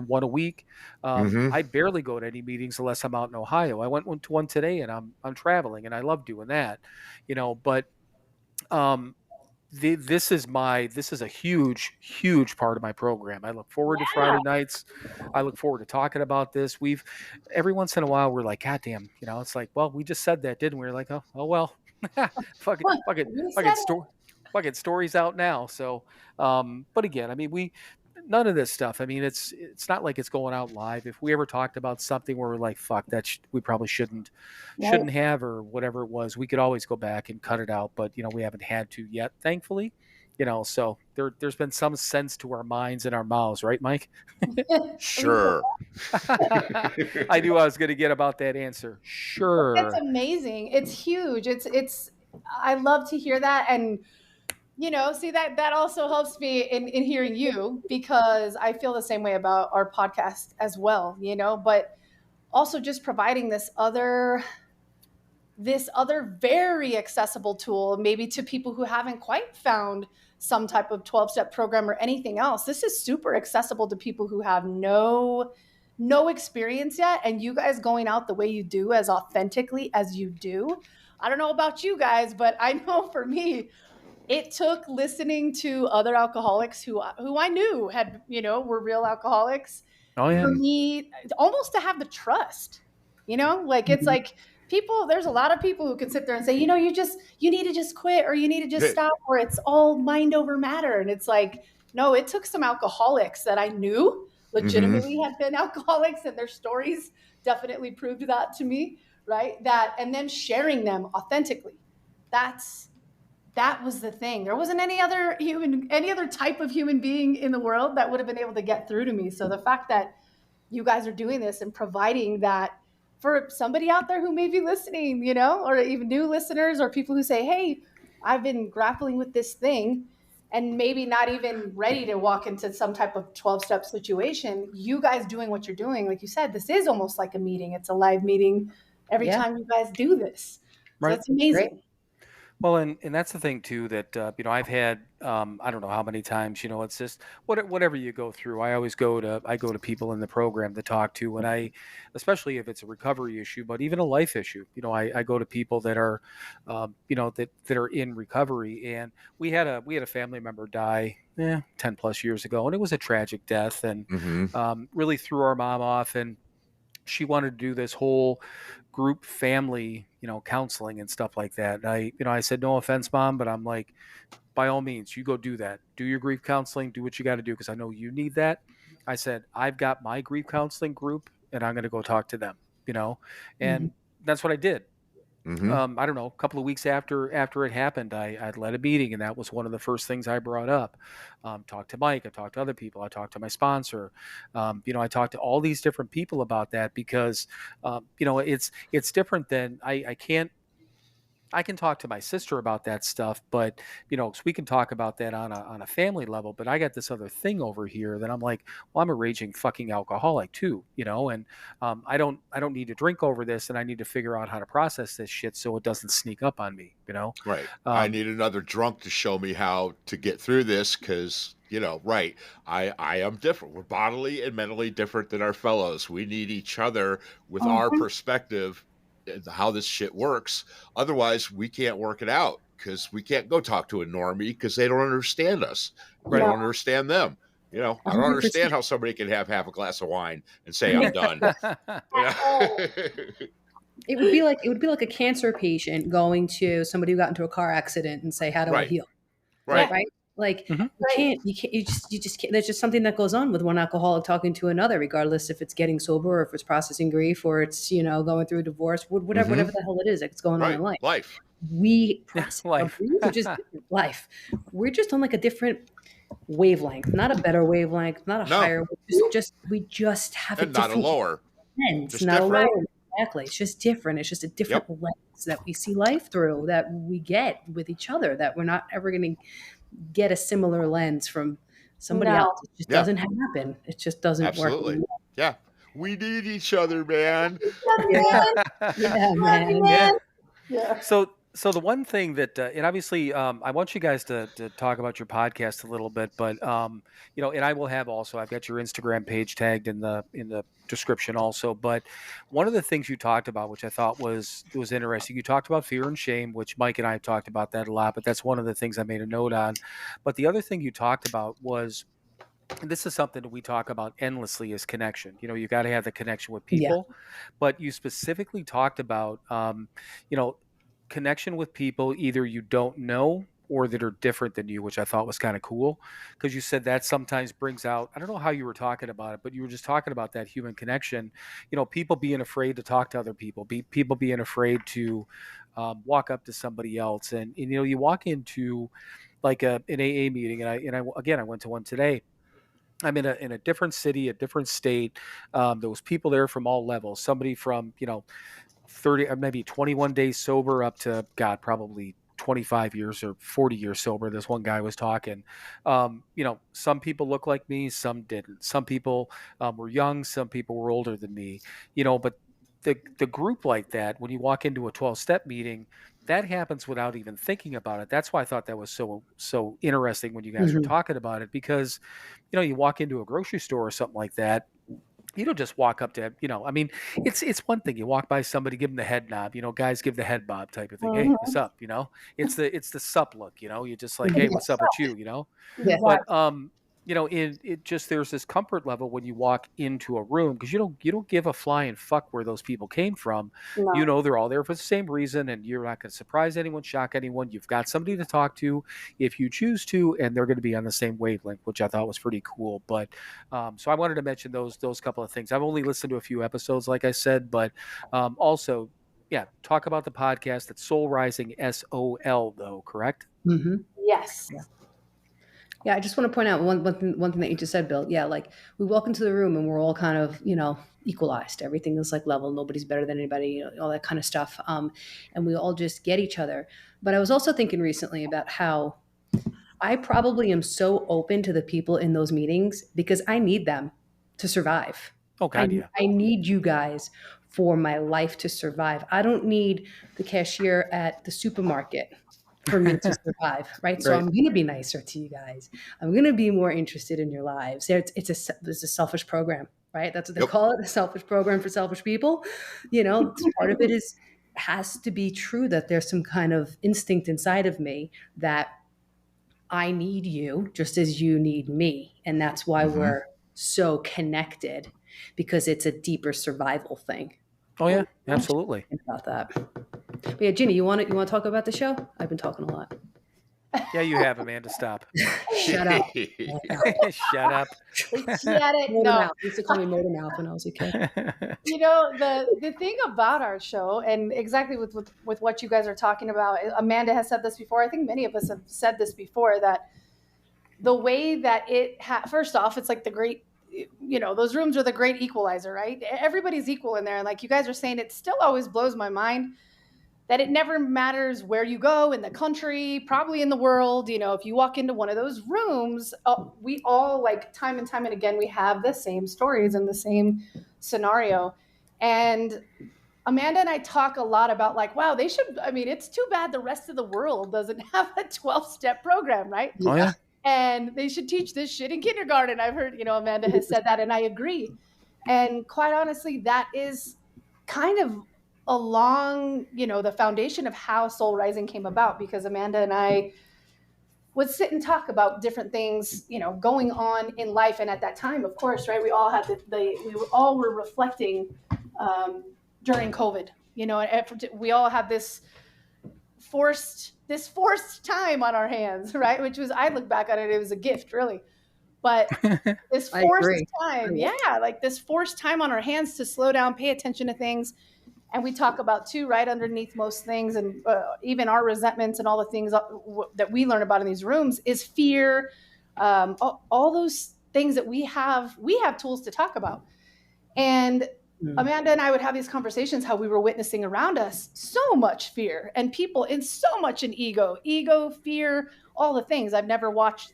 one a week. Mm-hmm. I barely go to any meetings unless I'm out in Ohio. I went to one today, and I'm traveling, and I love doing that. But um, this is a huge part of my program. I look forward to Friday nights. I look forward to talking about this. Every once in a while we're like, God damn, it's like, well, we just said that, didn't we? We're like, oh well, fucking What? fucking You fucking said story. Fucking stories out now. So, but again, I mean, none of this stuff. I mean, it's not like it's going out live. If we ever talked about something where we're like, fuck, we probably shouldn't have, or whatever it was, we could always go back and cut it out. But we haven't had to yet, thankfully. So there's been some sense to our minds and our mouths, right, Mike? it. Sure. I knew I was going to get about that answer. That's Sure. amazing. It's huge. It's I love to hear that. And see, that also helps me in hearing you, because I feel the same way about our podcast as well, but also just providing this other very accessible tool, maybe to people who haven't quite found some type of 12-step program or anything else. This is super accessible to people who have no experience yet. And you guys going out the way you do, as authentically as you do. I don't know about you guys, but I know for me, it took listening to other alcoholics who I knew had, were real alcoholics, Oh yeah. for me almost to have the trust, like it's like there's a lot of people who can sit there and say, you need to just quit, or you need to just stop, or it's all mind over matter. And it's like, no, it took some alcoholics that I knew legitimately had been alcoholics, and their stories definitely proved that to me, right? And then sharing them authentically. That was the thing. There wasn't any other type of human being in the world that would have been able to get through to me. So the fact that you guys are doing this and providing that for somebody out there who may be listening, or even new listeners, or people who say, hey, I've been grappling with this thing and maybe not even ready to walk into some type of 12-step situation. You guys doing what you're doing, like you said, this is almost like a meeting. It's a live meeting every time you guys do this. So Right. that's amazing. Great. Well, and that's the thing too, that I've had, I don't know how many times, it's just whatever you go through. I go to people in the program to talk to, and especially if it's a recovery issue, but even a life issue. I go to people that are, that are in recovery. And we had a family member die 10 plus years ago, and it was a tragic death, and really threw our mom off. And she wanted to do this whole group family, counseling and stuff like that. And I said, no offense, mom, but I'm like, by all means, you go do that. Do your grief counseling, do what you got to do, because I know you need that. I said, I've got my grief counseling group, and I'm going to go talk to them, and that's what I did. I don't know, a couple of weeks after it happened, I'd led a meeting, and that was one of the first things I brought up. Talked to Mike, I talked to other people, I talked to my sponsor. I talked to all these different people about that, because it's different than I can talk to my sister about that stuff, but 'cause we can talk about that on a family level. But I got this other thing over here that I'm like, well, I'm a raging fucking alcoholic too, and I don't need to drink over this, and I need to figure out how to process this shit so it doesn't sneak up on me, Right. I need another drunk to show me how to get through this, because, right. I am different. We're bodily and mentally different than our fellows. We need each other with our perspective and how this shit works. Otherwise, we can't work it out, because we can't go talk to a normie, because they don't understand us. We Right. don't understand them. I don't 100%. understand how somebody can have half a glass of wine and say, I'm done. It would be like a cancer patient going to somebody who got into a car accident and say, how do I Right. heal? Right. Right. Like Mhm. you just can't, there's just something that goes on with one alcoholic talking to another, regardless if it's getting sober, or if it's processing grief, or it's, going through a divorce, whatever the hell it is that's going on in life. Life. We process our Life. grief, or just life. We're just on like a different wavelength, not a better wavelength, not a No. higher. We just have And a not a different lower. lens, Just not different. a lower. Exactly. It's just different. It's just a different lens that we see life through, that we get with each other, that we're not ever going to get a similar lens from somebody No. else. It just doesn't happen. It just doesn't Absolutely. work. Yeah. We need each other, man. Yeah, man. Yeah. Yeah. So the one thing that, and obviously, I want you guys to talk about your podcast a little bit, but and I will have also, I've got your Instagram page tagged in the description also. But one of the things you talked about, which I thought was interesting, you talked about fear and shame, which Mike and I have talked about that a lot. But that's one of the things I made a note on. But the other thing you talked about was, and this is something that we talk about endlessly, is connection. You got to have the connection with Yeah. people, but you specifically talked about, connection with people either you don't know or that are different than you, which I thought was kind of cool, because you said that sometimes brings out, I don't know how you were talking about it, but you were just talking about that human connection, people being afraid to talk to other people, people being afraid to walk up to somebody else. And you walk into like an AA meeting, and I again, I went to one today. I'm in a different city, a different state. There was people there from all levels. Somebody from 30 or maybe 21 days sober up to probably 25 years or 40 years sober. This one guy was talking. Some people look like me, some didn't. Some people were young, some people were older than me. But the group like that, when you walk into a 12-step meeting, that happens without even thinking about it. That's why I thought that was so interesting when you guys were Mhm. talking about it, because you walk into a grocery store or something like that. You don't just walk up to, I mean, it's one thing you walk by somebody, give them the head nod, guys give the head bob type of thing. Hey, what's Mhm. up? It's the sup look, you just like, hey, what's Yes. up with you, Yeah. but Exactly. it just, there's this comfort level when you walk into a room, because you don't give a flying fuck where those people came from. No. They're all there for the same reason, and you're not going to surprise anyone, shock anyone. You've got somebody to talk to if you choose to, and they're going to be on the same wavelength, which I thought was pretty cool. But so I wanted to mention those couple of things. I've only listened to a few episodes, like I said, but also, yeah, talk about the podcast. That's Soul Rising, SOL, though, correct? Hmm. Yes. Yeah, I just want to point out one thing that you just said, Bill. Yeah, like we walk into the room and we're all kind of, equalized. Everything is like level. Nobody's better than anybody, all that kind of stuff. And we all just get each other. But I was also thinking recently about how I probably am so open to the people in those meetings because I need them to survive. Oh I, God, yeah. I need you guys for my life to survive. I don't need the cashier at the supermarket for me to survive, right? So Right. I'm going to be nicer to you guys. I'm going to be more interested in your lives. It's a selfish program, right? That's what they Yep. call it, a selfish program for selfish people. Part of it has to be true that there's some kind of instinct inside of me that I need you just as you need me. And that's why Mhm. we're so connected, because it's a deeper survival thing. Oh yeah, absolutely. Think about that. But yeah, Ginny, you want to talk about the show? I've been talking a lot. Yeah, you have, Amanda. Stop. Shut up. Shut up. Get it? Motor No. mouth. They used to call me Motor Mouth when I was a kid. The thing about our show, and exactly with what you guys are talking about, Amanda has said this before. I think many of us have said this before, that the way that first off, it's like the great, those rooms are the great equalizer, right? Everybody's equal in there, and like you guys are saying, it still always blows my mind that it never matters where you go in the country, probably in the world. If you walk into one of those rooms, we all, like, time and time and again, we have the same stories and the same scenario. And Amanda and I talk a lot about, like, wow, it's too bad the rest of the world doesn't have a 12-step program, right? Oh yeah. And they should teach this shit in kindergarten. I've heard, Amanda has said that, and I agree. And quite honestly, that is kind of along, the foundation of how Soul Rising came about, because Amanda and I would sit and talk about different things, going on in life. And at that time, of course, right, we all had were reflecting during COVID. We all had this forced time on our hands, right? Which was, I look back on it, it was a gift, really. But this I forced agree. time, like this forced time on our hands to slow down, pay attention to things. And we talk about too, right underneath most things, and even our resentments and all the things that we learn about in these rooms, is fear. All those things that we have tools to talk about. And Amanda and I would have these conversations, how we were witnessing around us so much fear, and people in so much an ego, fear, all the things. I've never watched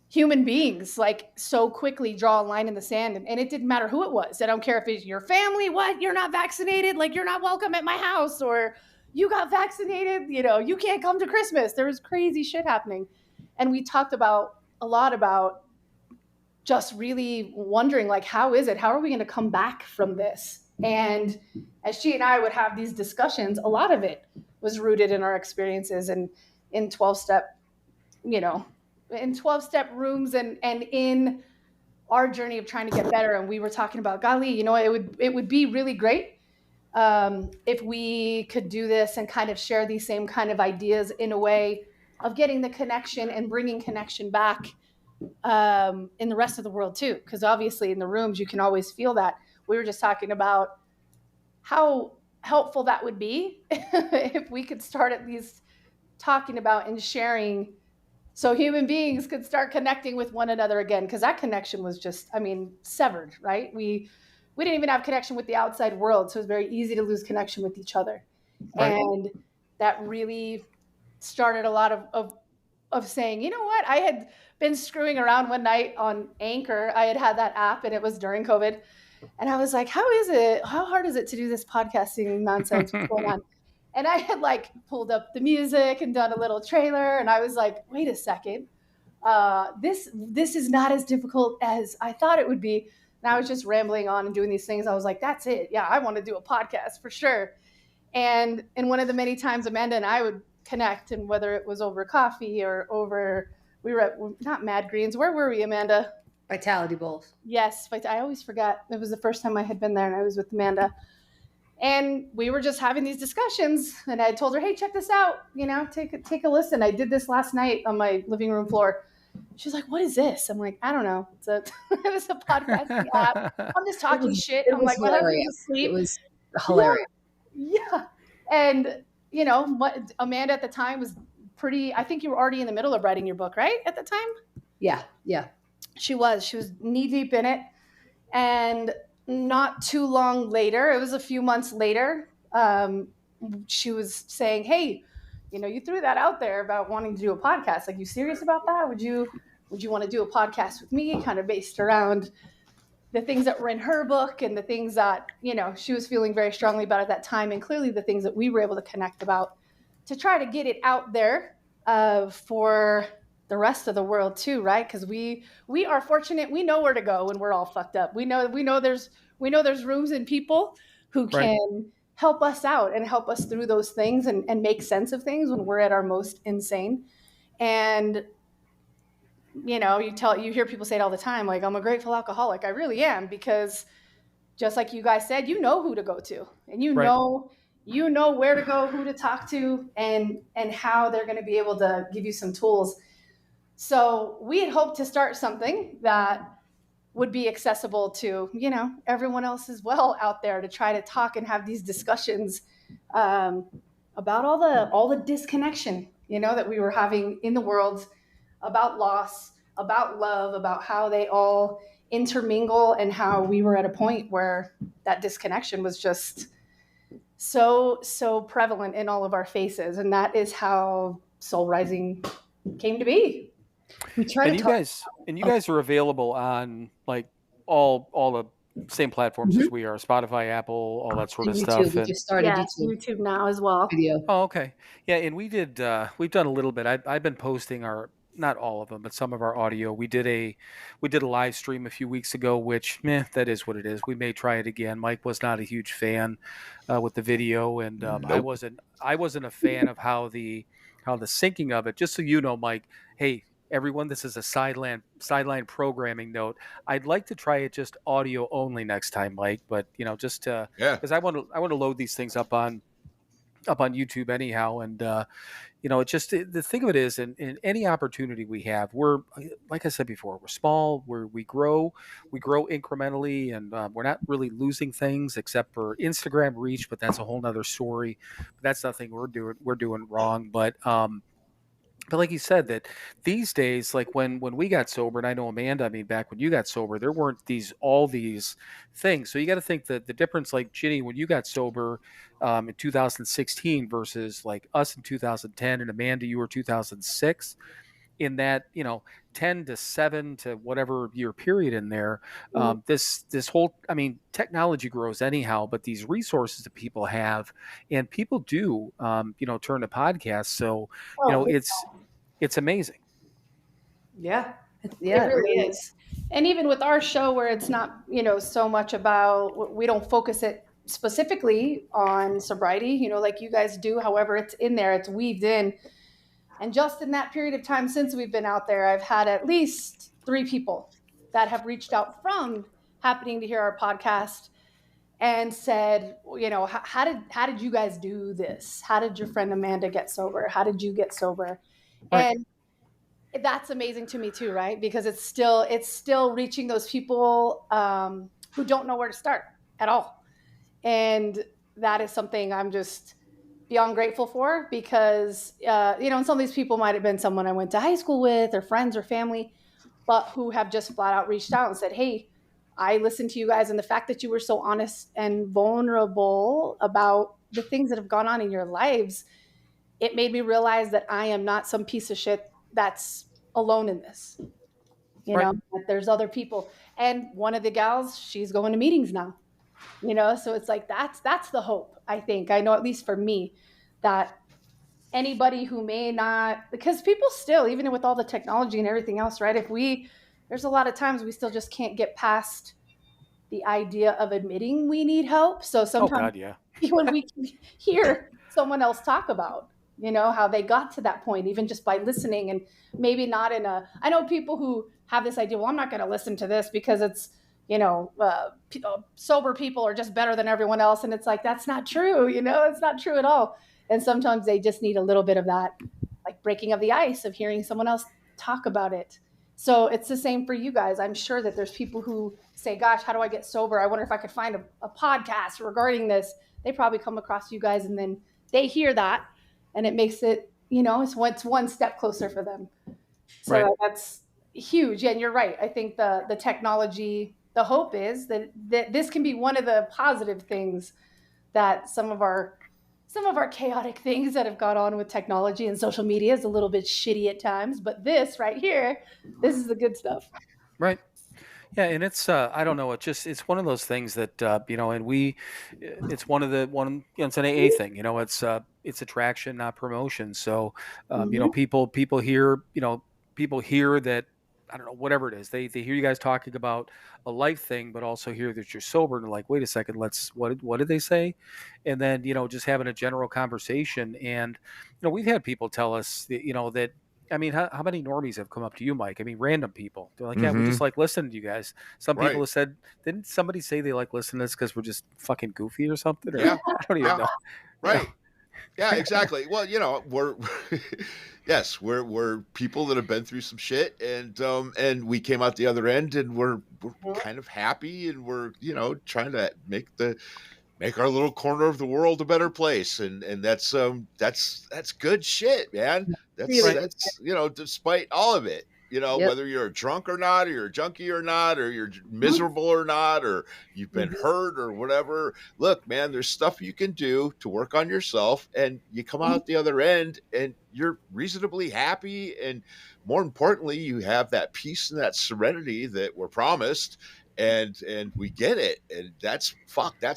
human beings, like, so quickly draw a line in the sand, and it didn't matter who it was. I don't care if it's your family. What? You're not vaccinated? Like, you're not welcome at my house. Or you got vaccinated, you can't come to Christmas. There was crazy shit happening. And we talked a lot about just really wondering, like, how are we going to come back from this? And as she and I would have these discussions, a lot of it was rooted in our experiences and in 12-step, in 12-step rooms, and in our journey of trying to get better. And we were talking about, golly, it would be really great if we could do this and kind of share these same kind of ideas in a way of getting the connection and bringing connection back in the rest of the world too. Because obviously in the rooms, you can always feel that. We were just talking about how helpful that would be if we could start at least talking about and sharing, so human beings could start connecting with one another again. Because that connection was just, severed, right? We didn't even have connection with the outside world. So it was very easy to lose connection with each other. Right. And that really started a lot of saying, you know what? I had been screwing around one night on Anchor. I had that app, and it was during COVID. And I was like, how hard is it to do this podcasting nonsense? What's going on? And I had like pulled up the music and done a little trailer, and I was like, wait a second, this is not as difficult as I thought it would be. And I was just rambling on and doing these things. I was like, that's it. Yeah, I want to do a podcast for sure. And one of the many times Amanda and I would connect, and whether it was over coffee or over, we were at, not Mad Greens. Where were we, Amanda? Vitality Bowls. Yes, I always forgot. It was the first time I had been there, and I was with Amanda. And we were just having these discussions, and I told her, hey, check this out. You know, take a listen. I did this last night on my living room floor. She's like, what is this? I'm like, I don't know. It's a podcasting app. I'm just talking shit. I'm like, my husband's asleep. It was hilarious. Yeah. And, you know, what Amanda at the time was pretty, I think you were already in the middle of writing your book, right? At the time? Yeah. She was knee deep in it. And not too long later, it was a few months later, she was saying, hey, you know, you threw that out there about wanting to do a podcast. Like, you serious about that? Would you want to do a podcast with me, kind of based around the things that were in her book and the things that, you know, she was feeling very strongly about at that time, and clearly the things that we were able to connect about, to try to get it out there for the rest of the world too, right? Because we are fortunate. We know where to go when we're all fucked up. We know there's rooms and people who can help us out and help us through those things and make sense of things when we're at our most insane. And you know, you hear people say it all the time, like, I'm a grateful alcoholic. I really am, because just like you guys said, you know who to go to, and you know where to go, who to talk to, and how they're going to be able to give you some tools. So we had hoped to start something that would be accessible to, you know, everyone else as well out there, to try to talk and have these discussions about all the disconnection, you know, that we were having in the world, about loss, about love, about how they all intermingle, and how we were at a point where that disconnection was just so prevalent in all of our faces. And that is how Soul Rising came to be. We try and you guys are available on like all the same platforms as we are: Spotify, Apple, all that sort of YouTube. stuff. We just started YouTube now as well. Video. Oh, okay. Yeah, and we've done a little bit. I've been posting not all of them, but some of our audio. We did a live stream a few weeks ago, which that is what it is. We may try it again. Mike was not a huge fan with the video, and Nope. I wasn't a fan of how the syncing of it. Just so you know, Mike. Hey, everyone, this is a sideline programming note. I'd like to try it just audio only next time, Mike. But you know, just because I want to load these things up on YouTube anyhow, and you know, it's just the thing of it is, in any opportunity we have, we're, like I said before, we're small, we grow incrementally, and we're not really losing things except for Instagram reach, but that's a whole nother story. But that's nothing we're doing wrong, but like you said, that these days, like when we got sober, and I know Amanda, I mean, back when you got sober, there weren't all these things. So you got to think that the difference, like Ginny, when you got sober in 2016 versus like us in 2010, and Amanda, you were 2006. In that, you know, 10 to 7 to whatever year period in there, this whole, I mean, technology grows anyhow, but these resources that people have, and people do, you know, turn to podcasts. So, you know, it's amazing. Yeah, it really is. And even with our show, where it's not, you know, so much about, we don't focus it specifically on sobriety, you know, like you guys do. However, it's in there, it's weaved in. And just in that period of time since we've been out there, I've had at least 3 people that have reached out from happening to hear our podcast and said, you know, how did you guys do this? How did your friend Amanda get sober? How did you get sober? Right. And that's amazing to me too, right? Because it's still reaching those people who don't know where to start at all. And that is something I'm just beyond grateful for, because, you know, and some of these people might have been someone I went to high school with, or friends or family, but who have just flat out reached out and said, hey, I listened to you guys, and the fact that you were so honest and vulnerable about the things that have gone on in your lives, it made me realize that I am not some piece of shit that's alone in this. You know, that there's other people. And one of the gals, she's going to meetings now. You know, so it's like that's the hope, I think. I know, at least for me, that anybody who may not, because people still, even with all the technology and everything else, right? There's a lot of times we still just can't get past the idea of admitting we need help. So Oh sometimes God, yeah. when we can hear someone else talk about, how they got to that point, even just by listening, and maybe not I know people who have this idea, well, I'm not going to listen to this because it's, sober people are just better than everyone else. And it's like, that's not true. It's not true at all. And sometimes they just need a little bit of that, like breaking of the ice of hearing someone else talk about it. So it's the same for you guys. I'm sure that there's people who say, gosh, how do I get sober? I wonder if I could find a podcast regarding this. They probably come across you guys and then they hear that and it makes it, it's one step closer for them. So Right. that's huge. And you're right. I think the technology, the hope is that this can be one of the positive things that some of our chaotic things that have gone on with technology and social media is a little bit shitty at times, but this right here, this is the good stuff. Right. Yeah, and it's I don't know, it's one of those things that and it's it's an AA thing, it's attraction, not promotion. So people hear, people hear that, I don't know, whatever it is. They hear you guys talking about a life thing, but also hear that you're sober and they're like, wait a second, what did they say? And then, just having a general conversation. And we've had people tell us that, that, I mean, how many normies have come up to you, Mike? I mean, random people. They're like, yeah, we just like listening to you guys. Some people Right. have said, didn't somebody say they like listening to this because we're just fucking goofy or something? Or, Yeah. I don't even know. Right. Yeah, exactly. Well, we're yes, we're people that have been through some shit, and we came out the other end, and we're kind of happy, and we're trying to make our little corner of the world a better place, and that's good shit, man. That's despite all of it, Yep. whether you're a drunk or not, or you're a junkie or not, or you're miserable or not, or you've been hurt or whatever. Look, man, there's stuff you can do to work on yourself, and you come out the other end and you're reasonably happy, and more importantly, you have that peace and that serenity that we're promised, and we get it, and that's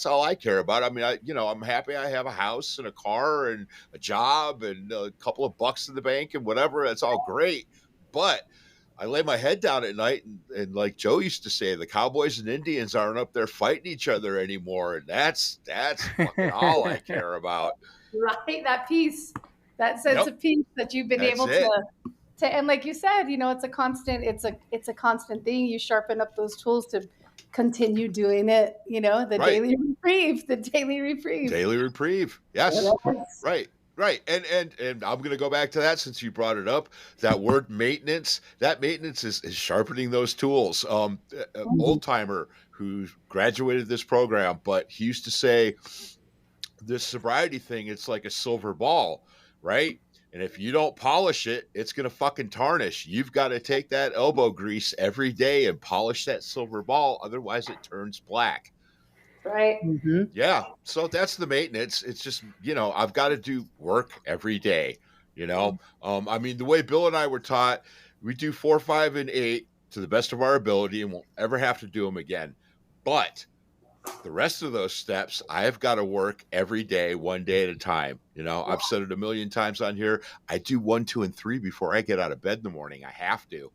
all I care about. I mean, I'm happy I have a house and a car and a job and a couple of bucks in the bank and whatever. That's all great, but I lay my head down at night, and like Joe used to say, the Cowboys and Indians aren't up there fighting each other anymore, and that's fucking all I care about. Right, that peace, that sense of peace that you've been able to, and like you said, it's a constant, it's a constant thing. You sharpen up those tools to continue doing it. Daily reprieve. Yes, right. Right. And I'm going to go back to that since you brought it up. That word maintenance, is sharpening those tools. Old timer who graduated this program, but he used to say this sobriety thing, it's like a silver ball, right? And if you don't polish it, it's going to fucking tarnish. You've got to take that elbow grease every day and polish that silver ball. Otherwise it turns black. Right. Mm-hmm. Yeah. So that's the maintenance. It's just, I've got to do work every day, I mean, the way Bill and I were taught, we do 4, 5, and 8 to the best of our ability and won't ever have to do them again. But the rest of those steps, I've got to work every day, one day at a time. I've said it a million times on here. I do 1, 2, and 3 before I get out of bed in the morning. I have to.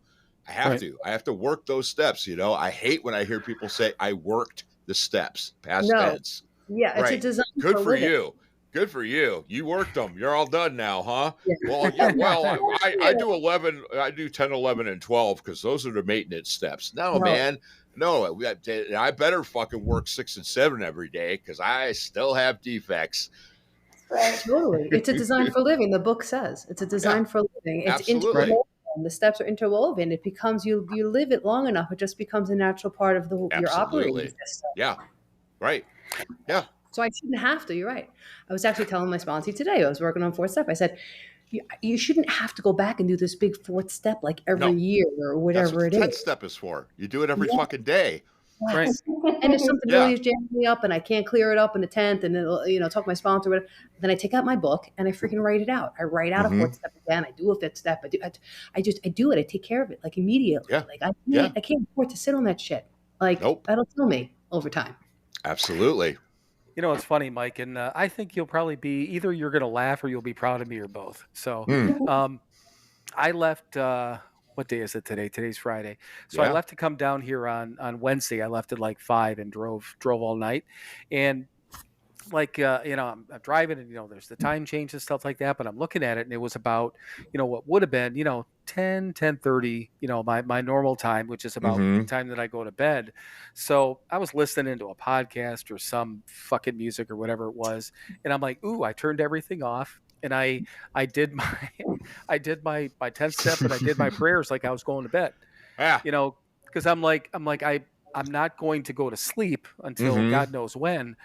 I have to work those steps. I hate when I hear people say I worked the steps, past tense. Yeah, it's a design. Good for you. Good for you. You worked them. You're all done now, huh? Yeah. Well, I do 11. I do 10, 11, and 12 because those are the maintenance steps. No, man. No, I better fucking work 6 and 7 every day because I still have defects. Right. Totally. It's a design for living. The book says it's a design for living. It's interwoven. The steps are interwoven. It becomes you live it long enough. It just becomes a natural part of your operating system. Yeah. Right. Yeah. So I shouldn't have to. You're right. I was actually telling my sponsor today, I was working on 4th step. I said, you shouldn't have to go back and do this big 4th step like every year or whatever it is. 10th step is for. You do it every fucking day. Right. And if something really is jamming me up and I can't clear it up in the 10th and it'll, talk to my sponsor, whatever, then I take out my book and I freaking write it out. I write out a 4th step again. I do a 5th step. I do it. I take care of it like immediately. Yeah. Like I can't afford to sit on that shit. Like that'll kill me over time. Absolutely. You know, it's funny, Mike, and I think you'll probably be either you're going to laugh or you'll be proud of me or both. So, Hmm. um, I left. What day is it today? Today's Friday. So I Yeah. left to come down here on Wednesday. I left at like 5 and drove all night, and like I'm driving and there's the time change and stuff like that, but I'm looking at it and it was about what would have been 10:30, my normal time, which is about the Mm-hmm. time that I go to bed. So I was listening to a podcast or some fucking music or whatever it was, and I'm like, ooh, I turned everything off and I did my I did my 10th step and I did my prayers like I was going to bed, Yeah. you know, because I'm like I'm not going to go to sleep until Mm-hmm. God knows when,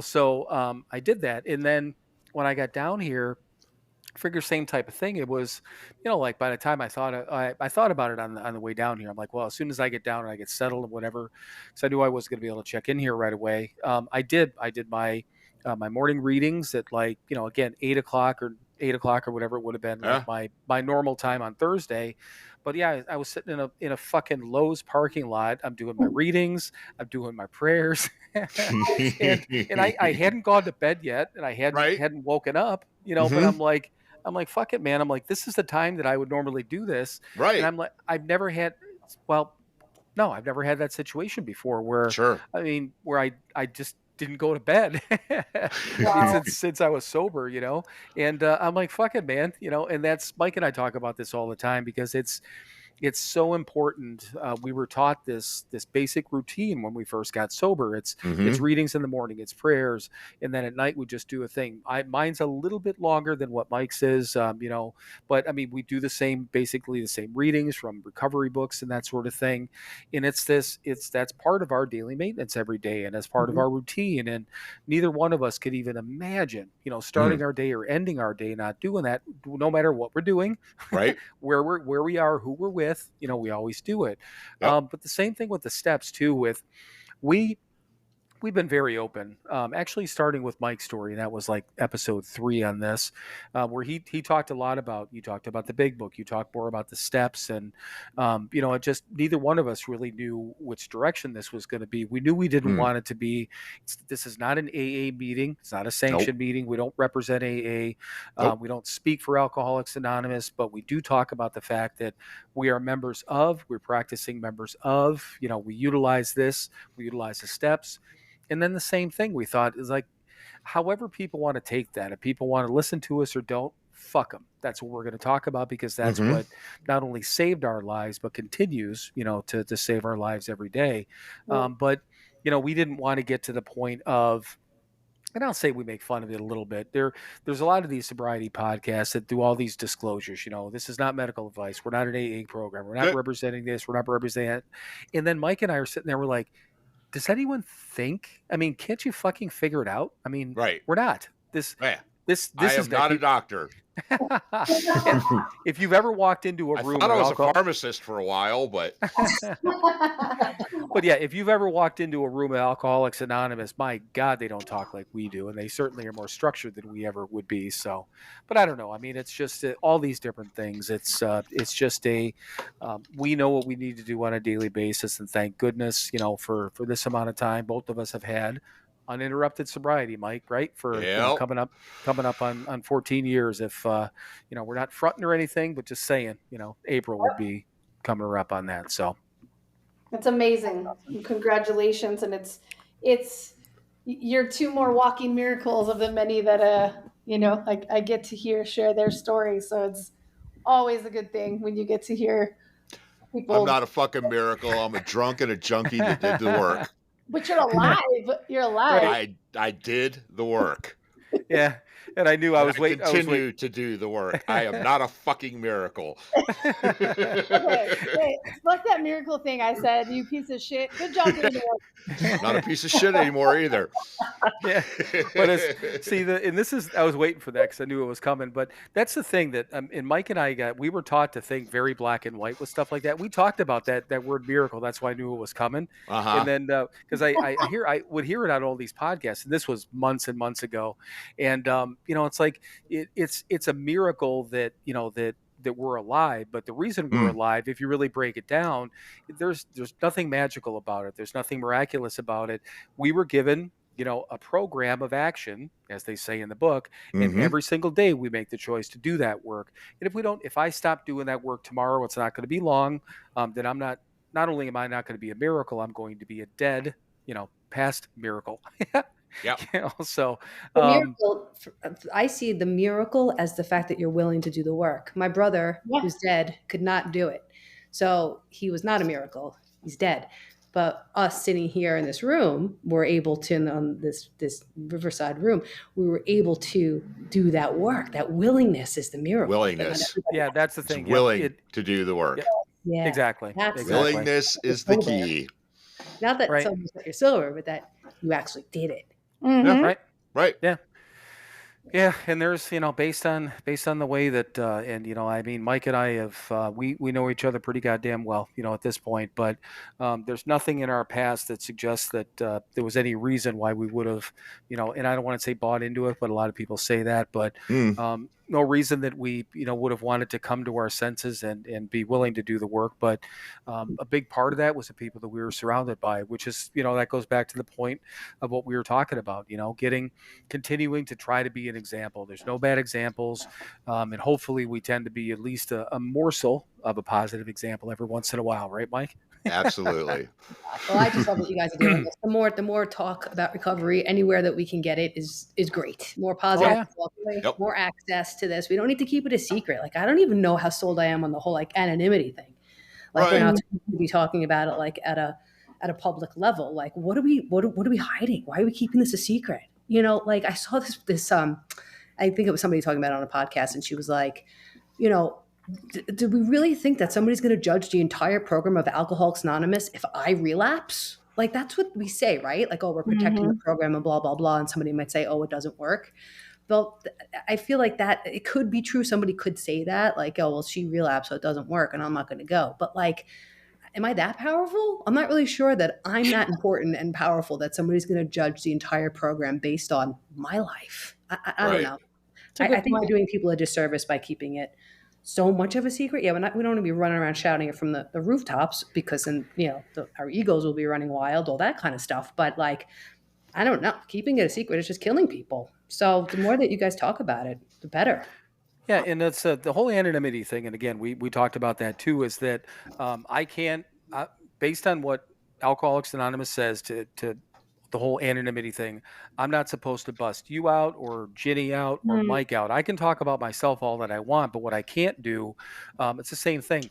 So I did that, and then when I got down here, figure same type of thing. It was, like by the time I thought about it on the way down here. I'm like, well, as soon as I get down and I get settled and whatever, because I knew I was going to be able to check in here right away. I did my morning readings at like again 8 o'clock or whatever it would have been like Yeah. my normal time on Thursday. But yeah, I was sitting in a fucking Lowe's parking lot. I'm doing my readings. I'm doing my prayers, and I hadn't gone to bed yet, and I hadn't Right. hadn't woken up, but Mm-hmm. I'm like, fuck it, man. I'm like, this is the time that I would normally do this. And Right. I'm like, well, no, I've never had that situation before where, Sure. I mean, where I just didn't go to bed Wow. since I was sober, and I'm like, fuck it, man. And that's Mike and I talk about this all the time because it's so important. We were taught this basic routine when we first got sober. It's Mm-hmm. readings in the morning, it's prayers, and then at night we just do a thing. Mine's a little bit longer than what Mike's is, but I mean we do basically the same readings from recovery books and that sort of thing. And that's part of our daily maintenance every day, and as part of Mhm. our routine. And neither one of us could even imagine, Mm. starting our day or ending our day not doing that, no matter what we're doing, Right. where we are, who we're with, we always do it. Yep. But the same thing with the steps too. With we we've been very open. Actually, starting with Mike's story, and that was like episode 3 on this, where he talked a lot about. You talked about the big book. You talked more about the steps, and it just neither one of us really knew which direction this was going to be. We knew we didn't Mm. want it to be. This is not an AA meeting. It's not a Nope. sanctioned meeting. We don't represent AA. Nope. We don't speak for Alcoholics Anonymous, but we do talk about the fact that we are members of. We're practicing members of. We utilize this. We utilize the steps. And then the same thing we thought is like, however people want to take that, if people want to listen to us or don't, fuck them. That's what we're going to talk about because that's Mm-hmm. what not only saved our lives, but continues, to save our lives every day. Yeah. But, we didn't want to get to the point of, and I'll say we make fun of it a little bit. There's a lot of these sobriety podcasts that do all these disclosures. This is not medical advice. We're not an AA program. We're not Good. representing this. We're not representing that. And then Mike and I are sitting there. We're like, does anyone think? I mean, can't you fucking figure it out? I mean, Right. we're not. This Yeah. this I this am is not a doctor. and if you've ever walked into a I room thought I with was a alcohol, pharmacist for a while, but but yeah, if you've ever walked into a room of Alcoholics Anonymous, my God, they don't talk like we do, and they certainly are more structured than we ever would be. So, but I don't know. I mean, it's just all these different things. It's just we know what we need to do on a daily basis, and thank goodness, for this amount of time, both of us have had uninterrupted sobriety, Mike. Right for yeah. coming up on 14 years. If we're not fronting or anything, but just saying, April would be coming up on that. So. It's amazing. Congratulations. And it's you're two more walking miracles of the many that I get to share their stories. So it's always a good thing when you get to hear I'm people. not a fucking miracle. I'm a drunk and a junkie that did the work. But you're alive. You're alive. I did the work. Yeah, and I knew I And was waiting. continue to do the work. I am not a fucking miracle. Okay, fuck that miracle thing I said, you piece of shit. Good job doing the work. Not a piece of shit anymore either. Yeah, but and this is, I was waiting for that because I knew it was coming. But that's the thing that, and Mike and I we were taught to think very black and white with stuff like that. We talked about that word miracle. That's why I knew it was coming. Uh-huh. And then because I would hear it on all these podcasts, and this was months and months ago. And it's like it's a miracle that that we're alive. But the reason we're alive, if you really break it down, there's nothing magical about it. There's nothing miraculous about it. We were given a program of action, as they say in the book. And Mm-hmm. every single day we make the choice to do that work. And if I stop doing that work tomorrow, it's not going to be long. Then not only am I not going to be a miracle, I'm going to be a dead, past miracle. Yep. So, The um, miracle, I see the miracle as the fact that you're willing to do the work. My brother, Yeah. who's dead, could not do it. So he was not a miracle. He's dead. But us sitting here in this room, we're able to, on this Riverside room, we were able to do that work. That willingness is the miracle. Willingness. yeah, that's the It's thing. willing to do the work. Yep. Yeah, Exactly. that's Exactly. Willingness is the sober. key. Not that Right. someone's that you're sober, but that you actually did it. Mhm. Right. Right. Yeah. Yeah, and there's based on the way that and I mean Mike and I have we know each other pretty goddamn well at this point, but there's nothing in our past that suggests that there was any reason why we would have and I don't want to say bought into it, but a lot of people say that, but Mm. no reason that we would have wanted to come to our senses and be willing to do the work, but a big part of that was the people that we were surrounded by, which is that goes back to the point of what we were talking about, continuing to try to be an example. There's no bad examples, and hopefully we tend to be at least a morsel of a positive example every once in a while, right, Mike? Absolutely. Well, I just love what you guys are doing. The more talk about recovery anywhere that we can get it is great. More positive, yeah. talk, Yep. more access to this. We don't need to keep it a secret. Like I don't even know how sold I am on the whole like anonymity thing. Like we're Right. not supposed to be talking about it like at a public level. Like what are we hiding? Why are we keeping this a secret? Like I saw this I think it was somebody talking about it on a podcast, and she was like, do we really think that somebody's going to judge the entire program of Alcoholics Anonymous if I relapse? Like that's what we say, right? Like, oh, we're protecting the program and blah blah blah, and somebody might say, oh, it doesn't work. Well, I feel like that it could be true. Somebody could say that, like, oh, well, she relapsed, so it doesn't work, and I'm not going to go. But like, am I that powerful? I'm not really sure that I'm that important and powerful that somebody's going to judge the entire program based on my life. I don't Right. know. a good I think point. we're doing people a disservice by keeping it so much of a secret. Yeah, we don't want to be running around shouting it from the rooftops because then, our egos will be running wild, all that kind of stuff. But like, I don't know, keeping it a secret is just killing people. So the more that you guys talk about it, the better. Yeah, and that's the whole anonymity thing. And again, we talked about that too. Is that I can't, based on what Alcoholics Anonymous says to the whole anonymity thing, I'm not supposed to bust you out or Ginny out or Mm. Mike out. I can talk about myself all that I want, but what I can't do, it's the same thing.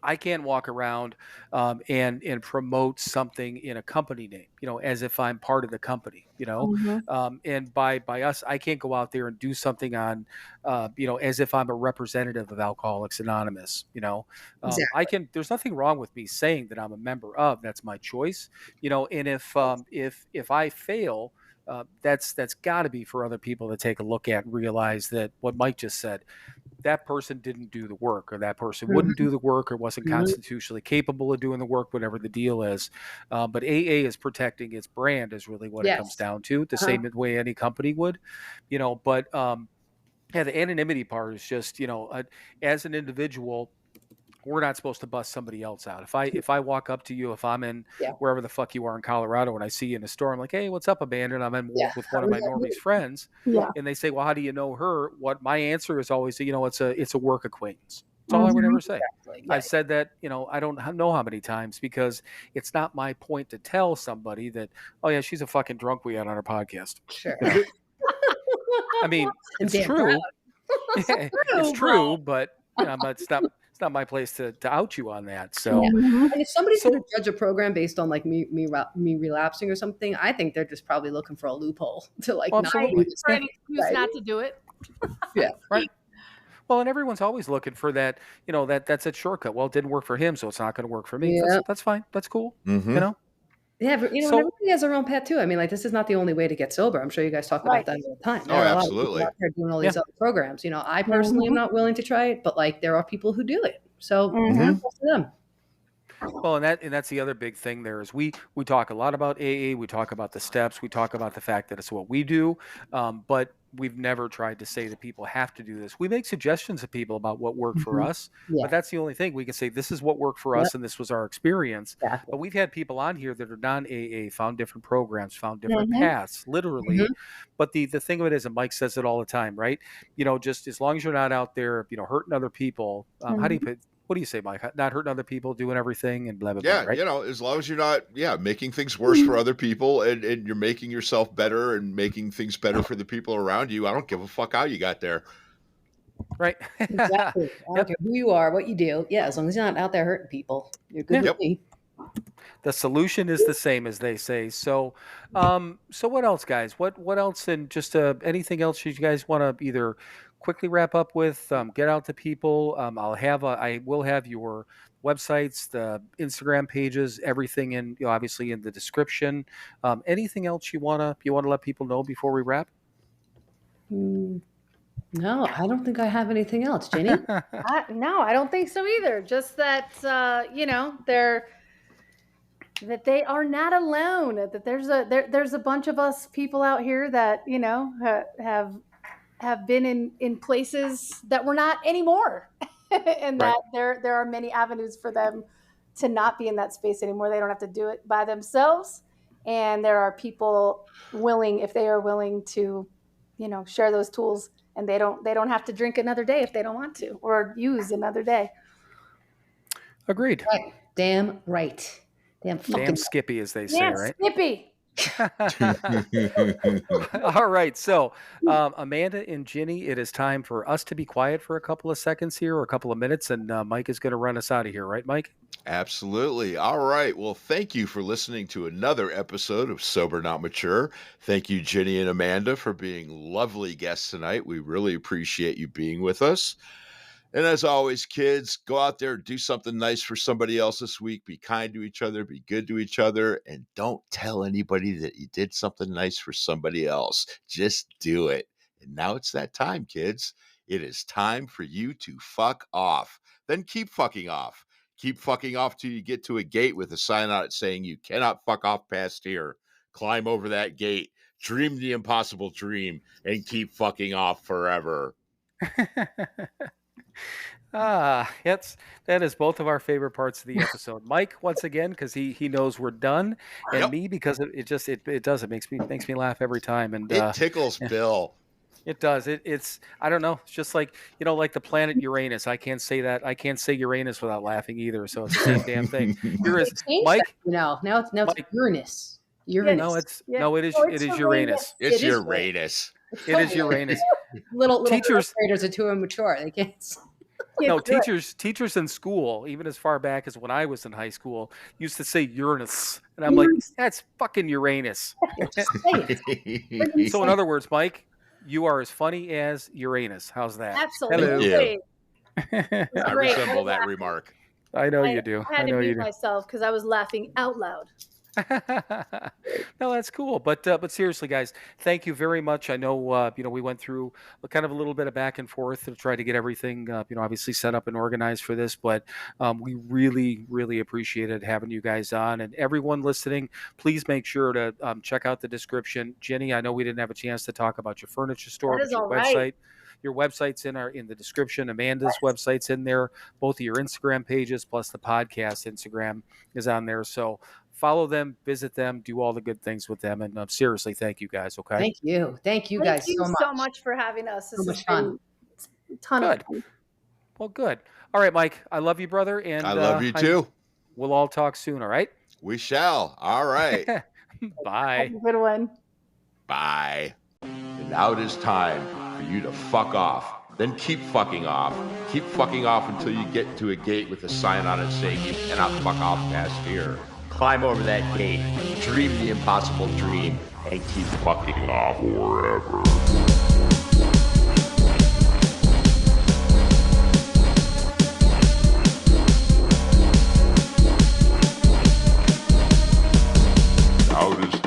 I can't walk around and promote something in a company name, as if I'm part of the company, Mhm. and by us, I can't go out there and do something on, as if I'm a representative of Alcoholics Anonymous, I Exactly. can. There's nothing wrong with me saying that I'm a member of. That's my choice, and if I fail. That's got to be for other people to take a look at and realize that what Mike just said, that person didn't do the work, or that person wouldn't do the work, or wasn't Mhm. constitutionally capable of doing the work, whatever the deal is. But AA is protecting its brand, is really what it comes Yes. down to, the same way any company would, but yeah, the anonymity part is just, as an individual, we're not supposed to bust somebody else out. If I walk up to you, if I'm in Yeah. wherever the fuck you are in Colorado, and I see you in a store, I'm like, hey, what's up, Amanda? And I'm in Yeah. with one of my normies friends, Yeah. and they say, well, how do you know her? What my answer is always, it's a work acquaintance. That's all I would ever say. Exactly. Yeah. I've said that, I don't know how many times, because it's not my point to tell somebody that, oh yeah, she's a fucking drunk we had on our podcast. Sure. I mean, And it's damn true. proud. Yeah, it's true, but but it's not my place to out you on that. So, Mhm. And if somebody's So- going to judge a program based on like me relapsing or something, I think they're just probably looking for a loophole to like Well, not absolutely. do this. For an excuse Right. not to do it. right. Well, and everyone's always looking for that, that's a shortcut. Well, it didn't work for him, so it's not going to work for me. Yeah. That's fine. That's cool. Mm-hmm. Yeah, but So- and everybody has their own path too. I mean, like this is not the only way to get sober. I'm sure you guys talk about Right. that all the time. Oh, There are a lot of absolutely. people out there doing all these other programs. I personally am not willing to try it, but like there are people who do it. So Mhm. it's up to them. Well, and that's the other big thing there is we talk a lot about AA, we talk about the steps, we talk about the fact that it's what we do, but we've never tried to say that people have to do this. We make suggestions to people about what worked for Mhm. us, Yeah. but that's the only thing we can say. This is what worked for Yep. us, and this was our experience. Exactly. But we've had people on here that are non AA, found different programs, found different Mhm. paths, literally. Mhm. But the thing of it is, and Mike says it all the time, right? You know, just as long as you're not out there, hurting other people. How do you Mhm. put? What do you say, Mike? Not hurting other people, doing everything, and blah blah blah, Yeah, right? as long as you're not, making things worse for other people, and you're making yourself better and making things better for the people around you. I don't give a fuck how you got there. Right. Exactly. I don't Yep. care who you are, what you do. Yeah, as long as you're not out there hurting people, you're good Yeah. with Yep. me. The solution is the same, as they say. So, so what else, guys? What else, and just anything else you guys want to either quickly wrap up with? Get out to people. I will have your websites, the Instagram pages, everything in, obviously in the description. Anything else you wanna let people know before we wrap? Mm, no, I don't think I have anything else, Ginny. No, I don't think so either. Just that that they are not alone. That there's a bunch of us people out here that have been in places that we're not anymore, and Right. that there are many avenues for them to not be in that space anymore. They don't have to do it by themselves, and there are people willing, if they are willing to, share those tools, and they don't have to drink another day if they don't want to, or use another day. Agreed. Right. Damn right. Damn fucking Damn Skippy, as they say, Yeah, right? Skippy. All right. So, Amanda and Ginny, it is time for us to be quiet for a couple of seconds here, or a couple of minutes, and Mike is going to run us out of here, right, Mike? Absolutely. All right. Well, thank you for listening to another episode of Sober Not Mature. Thank you, Ginny and Amanda, for being lovely guests tonight. We really appreciate you being with us. And as always, kids, go out there, do something nice for somebody else this week. Be kind to each other, be good to each other, and don't tell anybody that you did something nice for somebody else. Just do it. And now it's that time, kids. It is time for you to fuck off. Then keep fucking off. Keep fucking off till you get to a gate with a sign on it saying you cannot fuck off past here. Climb over that gate, dream the impossible dream, and keep fucking off forever. That is both of our favorite parts of the episode. Mike, once again, because he knows we're done, and Yep. me, because it makes me laugh every time, and It tickles Bill. it does. It's I don't know. It's just like like the planet Uranus. I can't say Uranus without laughing either. So it's the same damn thing. Here They is changed Mike. that, now it's Mike. Uranus. Yeah, Uranus. No, it is Uranus. It's It is Uranus. It is Uranus. Little Teachers- first graders are too immature. They can't. No, teachers in school, even as far back as when I was in high school, used to say Uranus, and I'm like, that's fucking Uranus. So in other words, Mike, you are as funny as Uranus. How's that? Absolutely. I Great. resemble that remark. I know you do. I had to mute myself because I was laughing out loud. No, that's cool. But seriously, guys, thank you very much. I know we went through kind of a little bit of back and forth to try to get everything obviously set up and organized for this, but we really, really appreciated having you guys on. And everyone listening, please make sure to check out the description. Jenny, I know we didn't have a chance to talk about your furniture store, That but is your all right. website. Your website's in the description. Amanda's website's in there. Both of your Instagram pages plus the podcast Instagram is on there. So follow them, visit them, do all the good things with them. And seriously, thank you guys. Okay. Thank you guys Thank you so much. so much for having us. This So has much been fun. a ton of Good. fun. Well, good. All right, Mike. I love you, brother. And I love you too. We'll all talk soon. All right. We shall. All right. Bye. Have a good one. Bye. And now it is time for you to fuck off. Then keep fucking off. Keep fucking off until you get to a gate with a sign on it saying you cannot fuck off past here. Climb over that gate, dream the impossible dream, and keep fucking off forever. Now it is